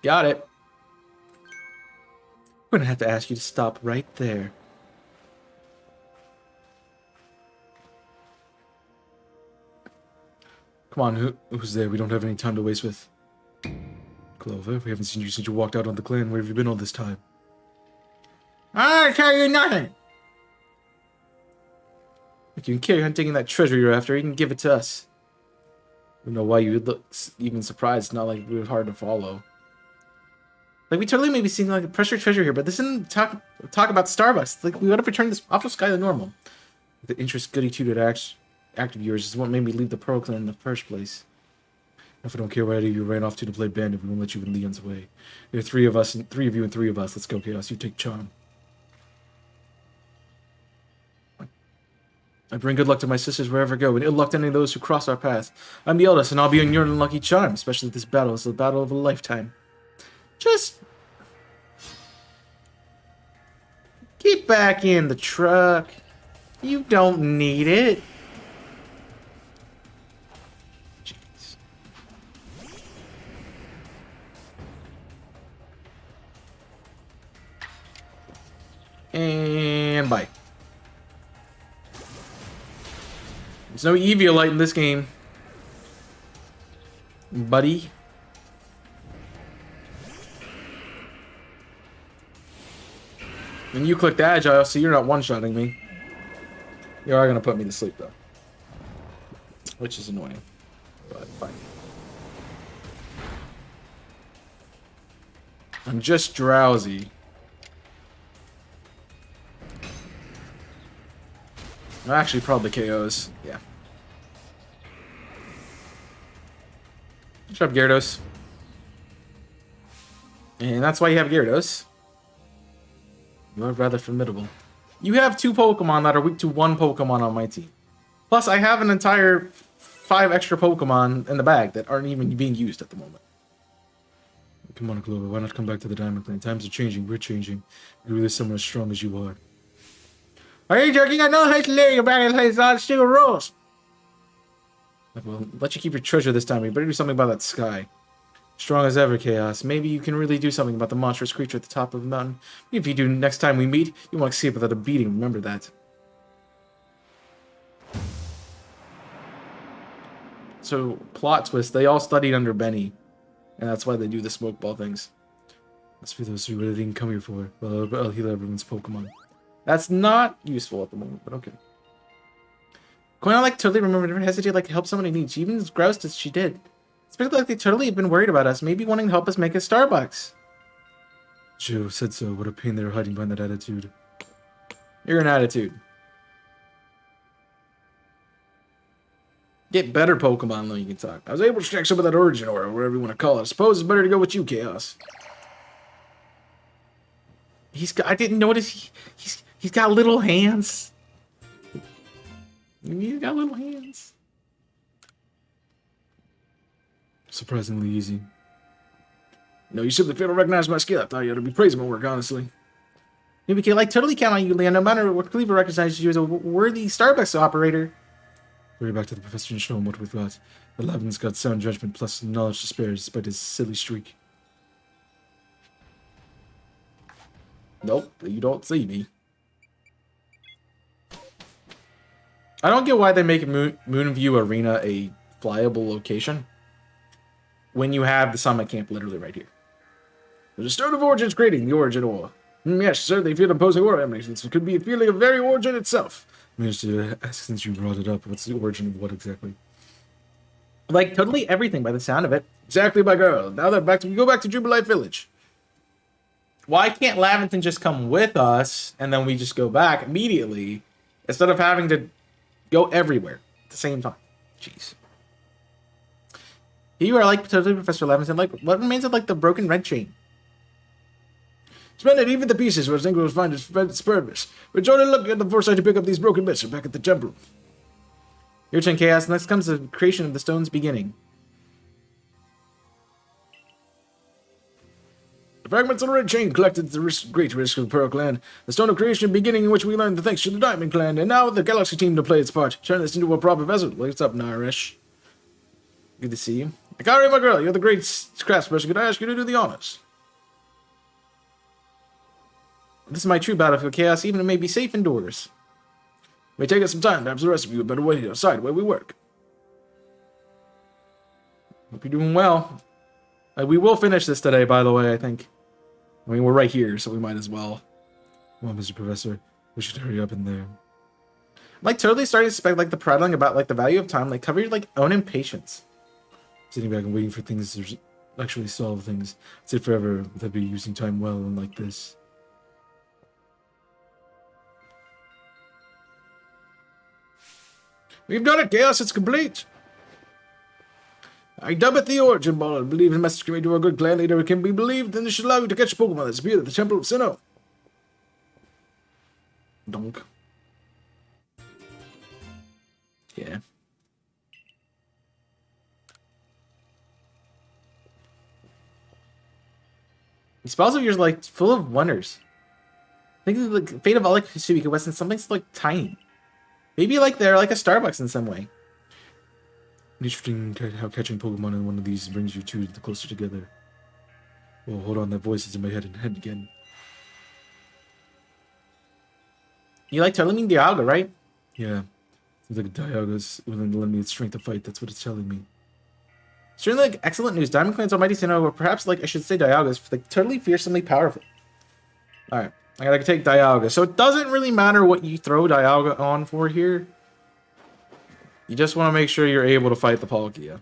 Got it. We're gonna have to ask you to stop right there. Come on, who's there? We don't have any time to waste with. Clover, we haven't seen you since you walked out on the clan. Where have you been all this time? I'll tell you nothing. If you can carry on taking that treasure you're after, you can give it to us. I don't know why you would look even surprised. It's not like we were hard to follow. Like, we totally may be seeing, like, a pressure treasure here, but this isn't talk about Starbucks. Like, we would have returned this awful sky to normal. The interest goody-two-two act of yours is what made me leave the Pearl Clan in the first place. If I don't care where any of you ran off to play bandit, we won't let you in Leon's way. There are three of us, and three of you and three of us. Let's go, Chaos. You take Charm. I bring good luck to my sisters wherever I go, and ill luck to any of those who cross our path. I'm the eldest, and I'll be on your unlucky charm, especially if this battle is the battle of a lifetime. Just get back in the truck. You don't need it. Jeez. And bye. There's no Eviolite in this game, buddy. And you clicked Agile, so you're not one-shotting me. You are gonna put me to sleep, though. Which is annoying, but fine. I'm just drowsy. Actually, probably KOs. Yeah. Shut up, Gyarados. And that's why you have Gyarados. You are rather formidable. You have two Pokemon that are weak to one Pokemon on my team. Plus, I have an entire 5 extra Pokemon in the bag that aren't even being used at the moment. Come on, Clover. Why not come back to the Diamond Clan? Times are changing. We're changing. You're really someone as strong as you are. Are you joking? I know how to lay your back and play all single rules. Well, let you keep your treasure this time. You better do something about that sky. Strong as ever, Chaos. Maybe you can really do something about the monstrous creature at the top of the mountain. If you do next time we meet, you won't escape without a beating. Remember that. So, plot twist. They all studied under Benny. And that's why they do the smoke ball things. That's for those who really didn't come here for. Well, I'll heal everyone's Pokemon. That's not useful at the moment, but okay. Going on, like, totally remember, never hesitate, like, to help someone in need. She even as groused as she did. It's basically like they totally have been worried about us, maybe wanting to help us make a Starbucks. Joe said so. What a pain they were hiding behind that attitude. You're an attitude. Get better Pokemon, though you can talk. I was able to extract some of that origin aura, or whatever you want to call it. I suppose it's better to go with you, Chaos. I didn't notice he's got little hands. He's got little hands. Surprisingly easy. No, you simply fail to recognize my skill. I thought you ought to be praising my work, honestly. Maybe can like totally count on you, Leon. No matter what, Cleaver recognizes you as a worthy Starbucks operator. Hurry back to the professor and show him what we've got. Aladdin's got sound judgment plus knowledge to spare despite his silly streak. Nope, you don't see me. I don't get why they make Moonview Arena a flyable location when you have the summit camp literally right here. The stone of origins creating the origin ore. Yes, certainly feel imposing aura emanations. It could be a feeling of very origin itself. I managed to ask since you brought it up. What's the origin of what exactly? Like totally everything by the sound of it. Exactly, my girl. Now that we go back to Jubilite Village. Why can't Laventon just come with us and then we just go back immediately instead of having to go everywhere at the same time? Jeez. You are like totally Professor Laventon. Like, what remains of like the broken red chain? Splendid, even the pieces where Zingo was find its purpose. We're trying to look at the foresight to pick up these broken bits back at the temple. Your turn, Chaos. Next comes the creation of the stone's beginning. The fragments of the red chain collected at the great risk of the Pearl Clan. The stone of creation beginning in which we learned the thanks to the Diamond Clan, and now the Galaxy team to play its part. Turn this into a proper vessel. What's up, Narish? Good to see you. Akari, my girl, you're the great craftsperson. Could I ask you to do the honors? This is my true battlefield, Chaos. Even it may be safe indoors. It may take us some time. Perhaps the rest of you had better wait outside where we work. Hope you're doing well. We will finish this today, by the way, I think. I mean, we're right here, so we might as well. Come on, Mr. Professor. We should hurry up in there. I'm like totally starting to suspect like the prattling about like the value of time, like cover your like own impatience. Sitting back and waiting for things to actually solve things. Sit forever without be using time well and like this. We've done it, Chaos. It's complete. I dub it the Origin Ball and believe the message conveyed to our good clan leader can be believed, then this should allow you to catch Pokemon that appeared at the Temple of Sinnoh. Donk. Yeah. The spells of yours like full of wonders. I think the fate of all like Hisui could in something so, like tiny. Maybe like they're like a Starbucks in some way. Interesting how catching Pokemon in one of these brings you two closer together. Well, hold on, that voice is in my head and head again. You like totally mean Dialga, right? Yeah. Seems like Dialga's willing to lend me its strength to fight. That's what it's telling me. Certainly like excellent news. Diamond Clan's Almighty Sinnoh, or perhaps like I should say Dialga's like totally fearsomely powerful. Alright. I gotta take Dialga. So it doesn't really matter what you throw Dialga on for here. You just want to make sure you're able to fight the Palkia.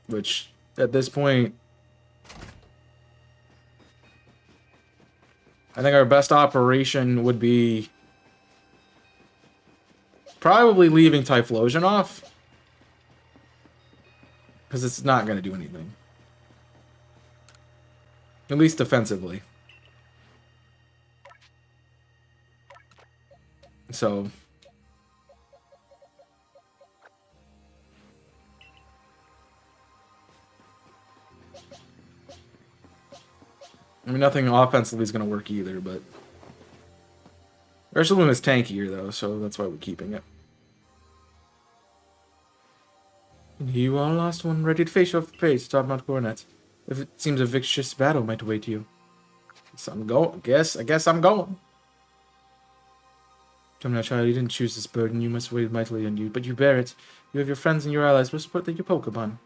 Which, at this point, I think our best operation would be probably leaving Typhlosion off. Because it's not going to do anything. At least defensively. So... I mean, nothing offensively is going to work either, but... Ursula is tankier, though, so that's why we're keeping it. And you are last one, ready to face your fate, top Mount Coronet. If it seems a vicious battle might await you. So I'm going. I guess I'm going. Tell me now, child, you didn't choose this burden. You must weigh mightily on you, but you bear it. You have your friends and your allies will support your Pokemon.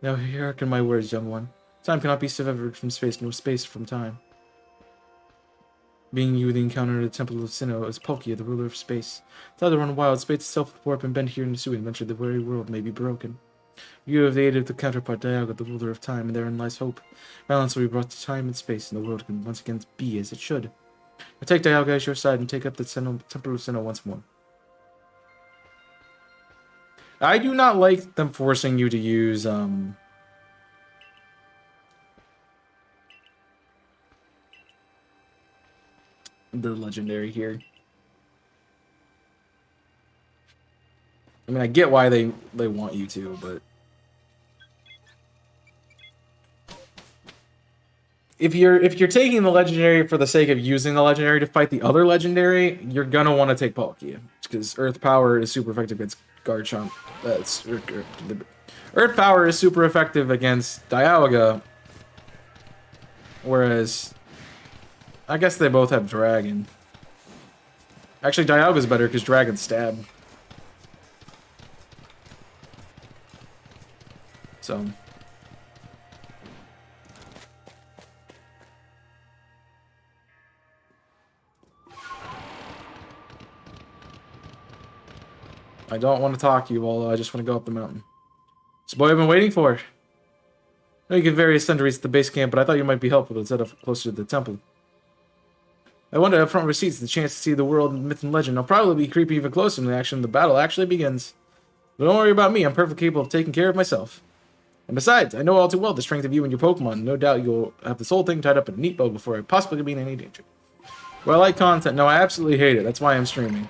Now hearken my words, young one. Time cannot be severed from space, nor space from time. Being you the encounter at the Temple of Sinnoh as Palkia, the ruler of space. The other run wild, space itself will warp and bend here in Hisui and venture the very world may be broken. You have the aid of the counterpart Dialga, the ruler of time, and therein lies hope. Balance will be brought to time and space, and the world can once again be as it should. Now take Dialga as your side and take up the Temple of Sinnoh once more. I do not like them forcing you to use, the legendary here. I mean, I get why they want you to, but if you're taking the legendary for the sake of using the legendary to fight the other legendary, you're gonna want to take Palkia because Earth Power is super effective against Garchomp. Earth Power is super effective against Dialga, whereas I guess they both have Dragon. Actually, Dialga's better because Dragon Stab. So. I don't want to talk to you, although I just want to go up the mountain. It's the boy I've been waiting for. I know you get various sundries at the base camp, but I thought you might be helpful to set up closer to the temple. I wanted upfront receipts, the chance to see the world, myth, and legend. I'll probably be creepy even closer when the action of the battle actually begins. But don't worry about me, I'm perfectly capable of taking care of myself. And besides, I know all too well the strength of you and your Pokemon. No doubt you'll have this whole thing tied up in a neat bow before I possibly be in any danger. Well, I like content. No, I absolutely hate it. That's why I'm streaming.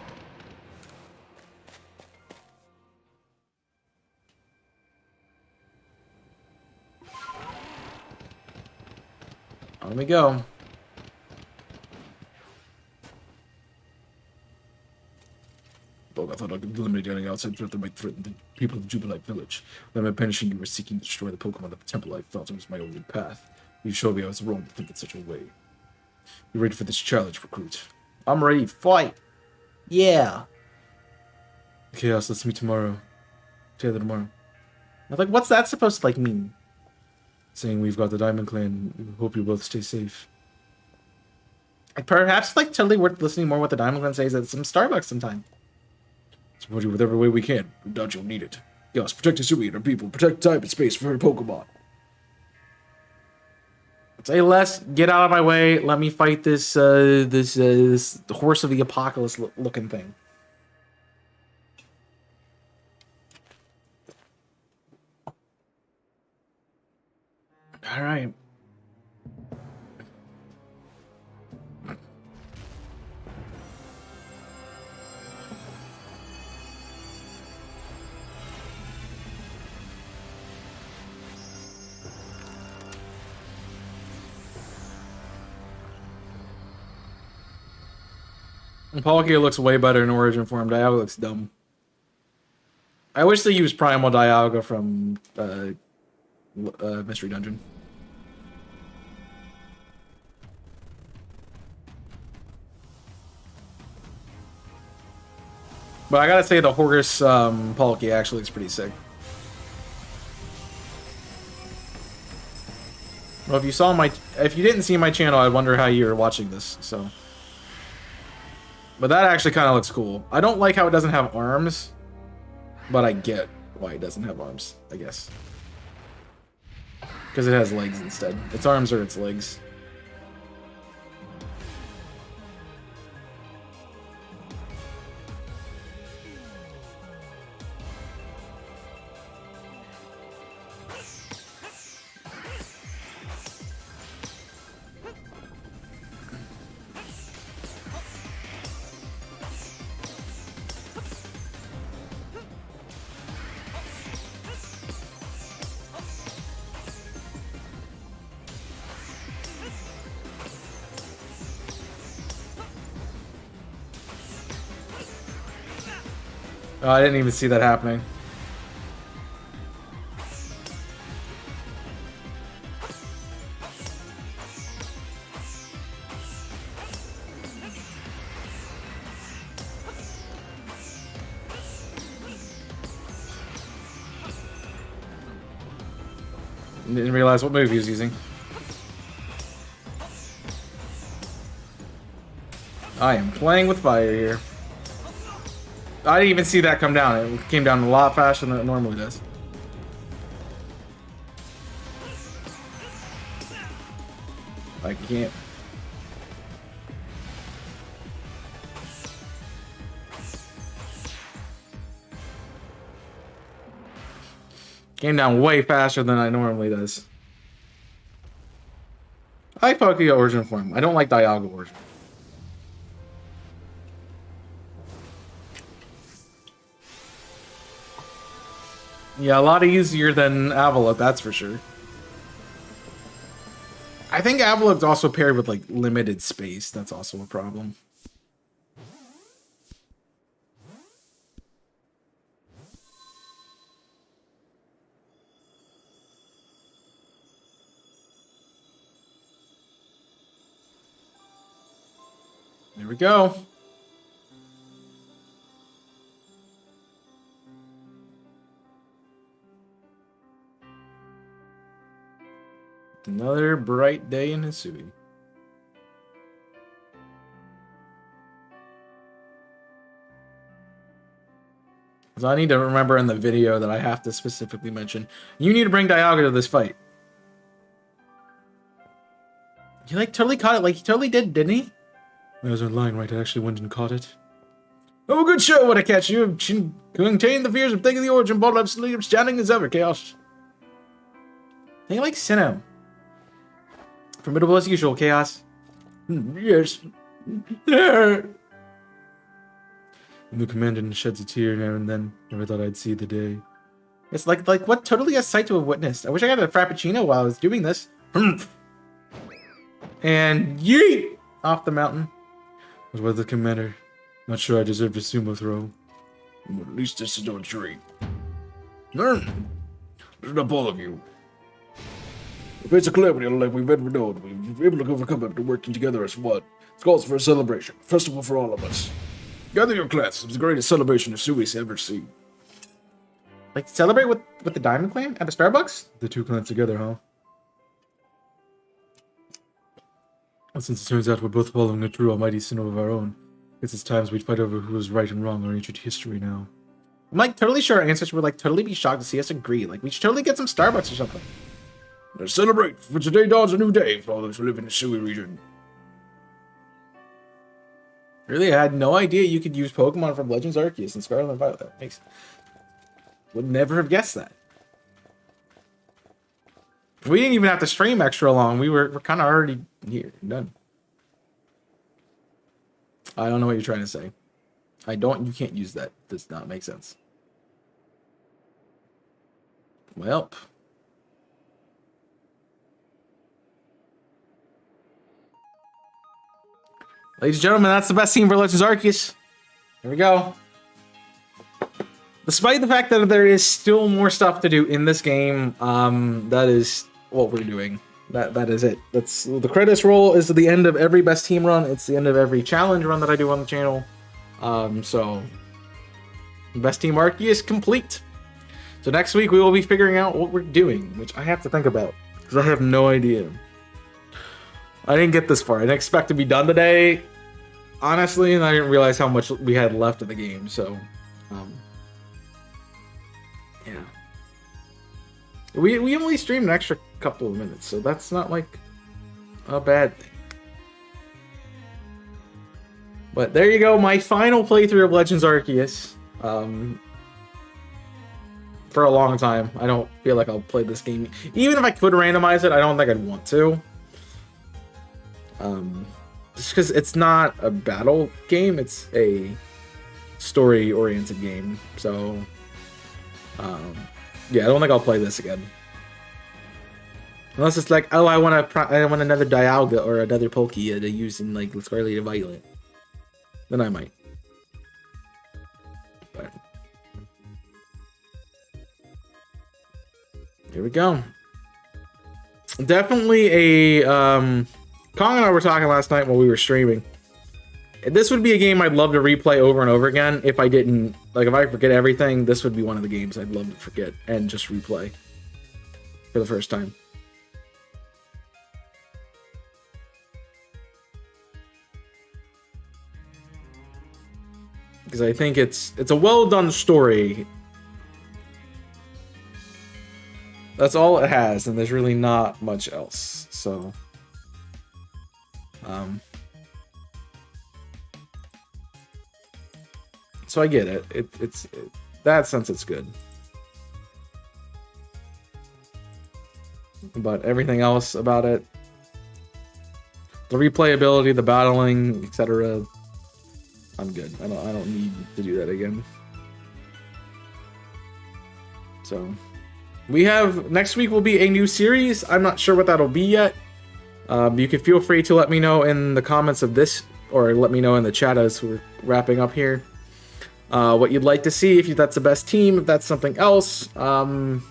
On we go. I thought I could eliminate any outside threat that might threaten the people of Jubilite Village. When by punishing you were seeking to destroy the Pokemon of the temple, I felt it was my only path. You showed me I was wrong to think in such a way. You ready for this challenge, recruit? I'm ready. Fight. Yeah. Chaos, let's meet tomorrow. Together tomorrow. I was like, what's that supposed to like mean? Saying we've got the Diamond Clan. We hope you both stay safe. Perhaps like totally worth listening more what the Diamond Clan says at some Starbucks sometime. Support you whatever way we can. No doubt you'll need it. Yes, protect Hisui and her people. Protect time and space for her Pokemon. Say less. Get out of my way. Let me fight this this horse of the apocalypse looking thing. All right. Palkia looks way better in Origin form. Dialga looks dumb. I wish they used Primal Dialga from Mystery Dungeon. But I gotta say the Horus Palkia actually looks pretty sick. Well, if you didn't see my channel, I wonder how you were watching this. So. But that actually kind of looks cool. I don't like how it doesn't have arms, but I get why it doesn't have arms, I guess. Because it has legs instead. Its arms are its legs. Oh, I didn't even see that happening. Didn't realize what move he was using. I am playing with fire here. I didn't even see that come down. It came down a lot faster than it normally does. I can't. Came down way faster than it normally does. I like Palkia Origin form. I don't like Dialga Origin. Yeah, a lot easier than Avalok, that's for sure. I think Avalug's also paired with like limited space. That's also a problem. There we go. Another bright day in Hisui. So I need to remember in the video that I have to specifically mention, you need to bring Dialga to this fight. He like totally caught it, like he totally did, didn't he? I wasn't lying, right? I actually went and caught it. Oh, good show when I catch you. Contain the fears of taking the origin, bold absolutely outstanding as ever, Chaos. They like him. Formidable as usual, Chaos. Yes. The new commander sheds a tear now and then. Never thought I'd see the day. It's like what totally a sight to have witnessed. I wish I had a Frappuccino while I was doing this. And yeet! Off the mountain. What about the commander? Not sure I deserve a sumo throw. Well, at least this is no tree. Learn. Listen up, all of you. If it's a calamity like we've ever known, we've been able to overcome it after working together as one. It calls for a celebration, a festival for all of us. Gather your class. It's the greatest celebration Hisui's ever seen. Like celebrate with the Diamond Clan at the Starbucks? The two clans together, huh? Well, since it turns out we're both following a true almighty sin of our own, guess it's times we'd fight over who was right and wrong in our ancient history now. I'm like totally sure our ancestors would like totally be shocked to see us agree. Like we should totally get some Starbucks or something. Let's celebrate, for today dawns a new day for all those who live in the Hisui region. Really, I had no idea you could use Pokemon from Legends Arceus and Scarlet and Violet. That makes... Would never have guessed that. We didn't even have to stream extra long. We're kind of already here. Done. I don't know what you're trying to say. You can't use that. Does not make sense. Well. Ladies and gentlemen, that's the best team for Legends Arceus. Here we go. Despite the fact that there is still more stuff to do in this game, that is what we're doing. That is it. That's the credits roll is the end of every best team run. It's the end of every challenge run that I do on the channel. So best team Arceus complete. So next week we will be figuring out what we're doing, which I have to think about because I have no idea. I didn't get this far. I didn't expect to be done today, honestly, and I didn't realize how much we had left of the game. So, yeah. We only streamed an extra couple of minutes, so that's not like a bad thing. But there you go, my final playthrough of Legends Arceus. For a long time. I don't feel like I'll play this game. Even if I could randomize it, I don't think I'd want to. Just because it's not a battle game, it's a story-oriented game. So, yeah, I don't think I'll play this again. Unless it's like, oh, I want another Dialga or another Palkia to use in like Scarlet and Violet. Then I might. But here we go. Definitely a Kong and I were talking last night while we were streaming. This would be a game I'd love to replay over and over again if I didn't, like, if I forget everything, this would be one of the games I'd love to forget and just replay for the first time. Because I think it's a well-done story. That's all it has, and there's really not much else. So, so I get it. It's that sense it's good. But everything else about it, the replayability, the battling, etc., I'm good. I don't need to do that again. So, we have next week will be a new series. I'm not sure what that'll be yet. You can feel free to let me know in the comments of this, or let me know in the chat as we're wrapping up here, what you'd like to see, if that's the best team, if that's something else. I'm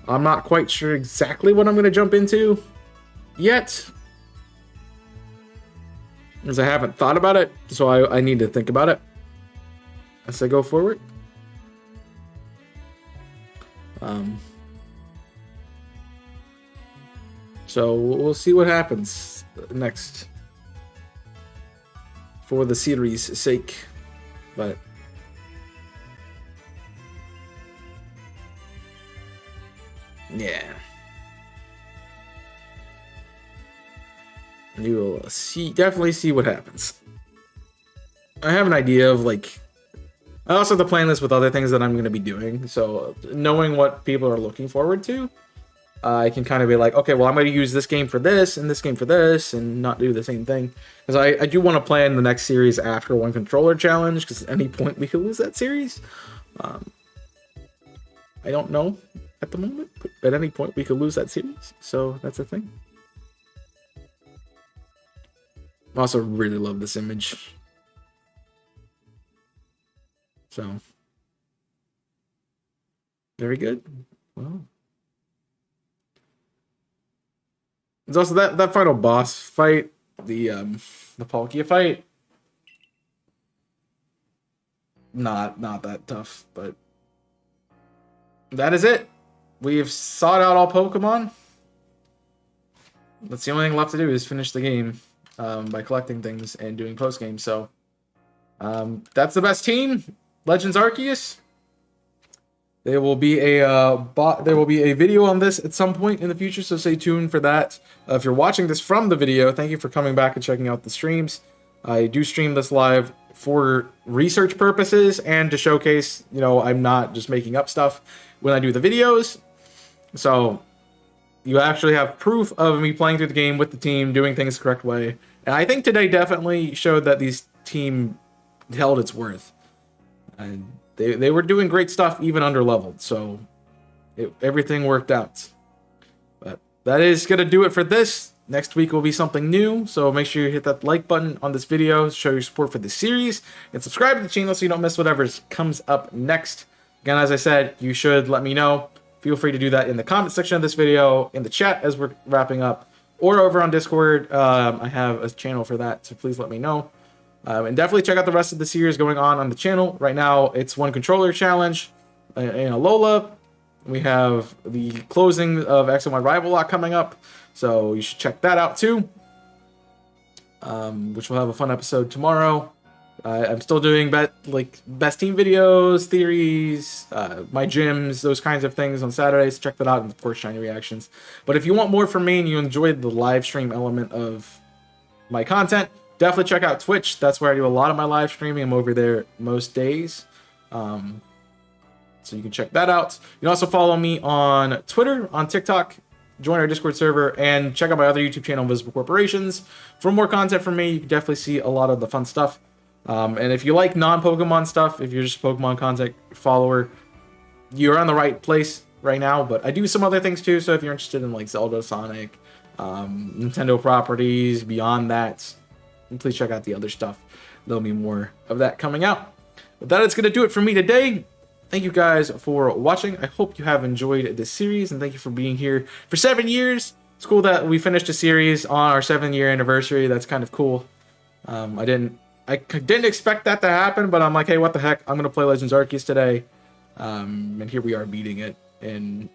not quite sure exactly what I'm going to jump into yet, as I haven't thought about it, so I need to think about it as I go forward. So we'll see what happens next for the series' sake, but yeah, you will definitely see what happens. I have an idea of, like, I also have to plan this with other things that I'm going to be doing, so knowing what people are looking forward to, I can kind of be like, okay, well, I'm going to use this game for this, and this game for this, and not do the same thing. Because I do want to plan the next series after One Controller Challenge, because at any point we could lose that series. I don't know at the moment, but at any point we could lose that series, so that's a thing. I also really love this image. So, very good. Well, there's also that final boss fight, the Palkia fight. Not that tough, but that is it. We've sought out all Pokemon. That's the only thing left to do is finish the game by collecting things and doing post game. So that's the best team. Legends Arceus. There will be a video on this at some point in the future, so stay tuned for that. If you're watching this from the video, thank you for coming back and checking out the streams. I do stream this live for research purposes and to showcase, I'm not just making up stuff when I do the videos. So you actually have proof of me playing through the game with the team, doing things the correct way. And I think today definitely showed that these team held its worth. And they were doing great stuff even under leveled, so everything worked out. But that is going to do it for this. Next week will be something new, so make sure you hit that like button on this video to show your support for the series, and subscribe to the channel so you don't miss whatever comes up next. Again, as I said, you should let me know. Feel free to do that in the comment section of this video, in the chat as we're wrapping up, or over on Discord. I have a channel for that, so please let me know. And definitely check out the rest of the series going on the channel. Right now, it's One Controller Challenge in Alola. We have the closing of X and Y Rival Lock coming up, so you should check that out too. Which will have a fun episode tomorrow. I'm still doing best team videos, theories, my gyms, those kinds of things on Saturdays. Check that out, and of course, shiny reactions. But if you want more from me and you enjoyed the live stream element of my content, definitely check out Twitch. That's where I do a lot of my live streaming. I'm over there most days. So you can check that out. You can also follow me on Twitter, on TikTok, join our Discord server, and check out my other YouTube channel, Invisible Corporations. For more content from me, you can definitely see a lot of the fun stuff. And if you like non-Pokemon stuff, if you're just a Pokemon content follower, you're on the right place right now. But I do some other things too, so if you're interested in like Zelda, Sonic, Nintendo properties, beyond that, please check out the other stuff. There'll be more of that coming out. But that is going to do it for me today. Thank you guys for watching. I hope you have enjoyed this series, and thank you for being here for 7 years. It's cool that we finished a series on our 7-year anniversary. That's kind of cool. I didn't expect that to happen, but I'm like, hey, what the heck? I'm going to play Legends Arceus today. And here we are beating it in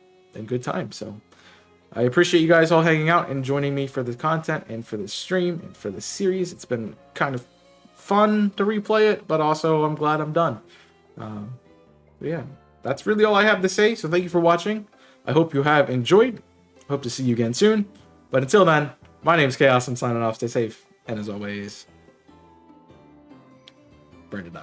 good time. So I appreciate you guys all hanging out and joining me for the content and for the stream and for the series. It's been kind of fun to replay it, but also I'm glad I'm done. Yeah, that's really all I have to say. So thank you for watching. I hope you have enjoyed. Hope to see you again soon. But until then, my name's Chaos. I'm signing off. Stay safe. And as always, burn it up.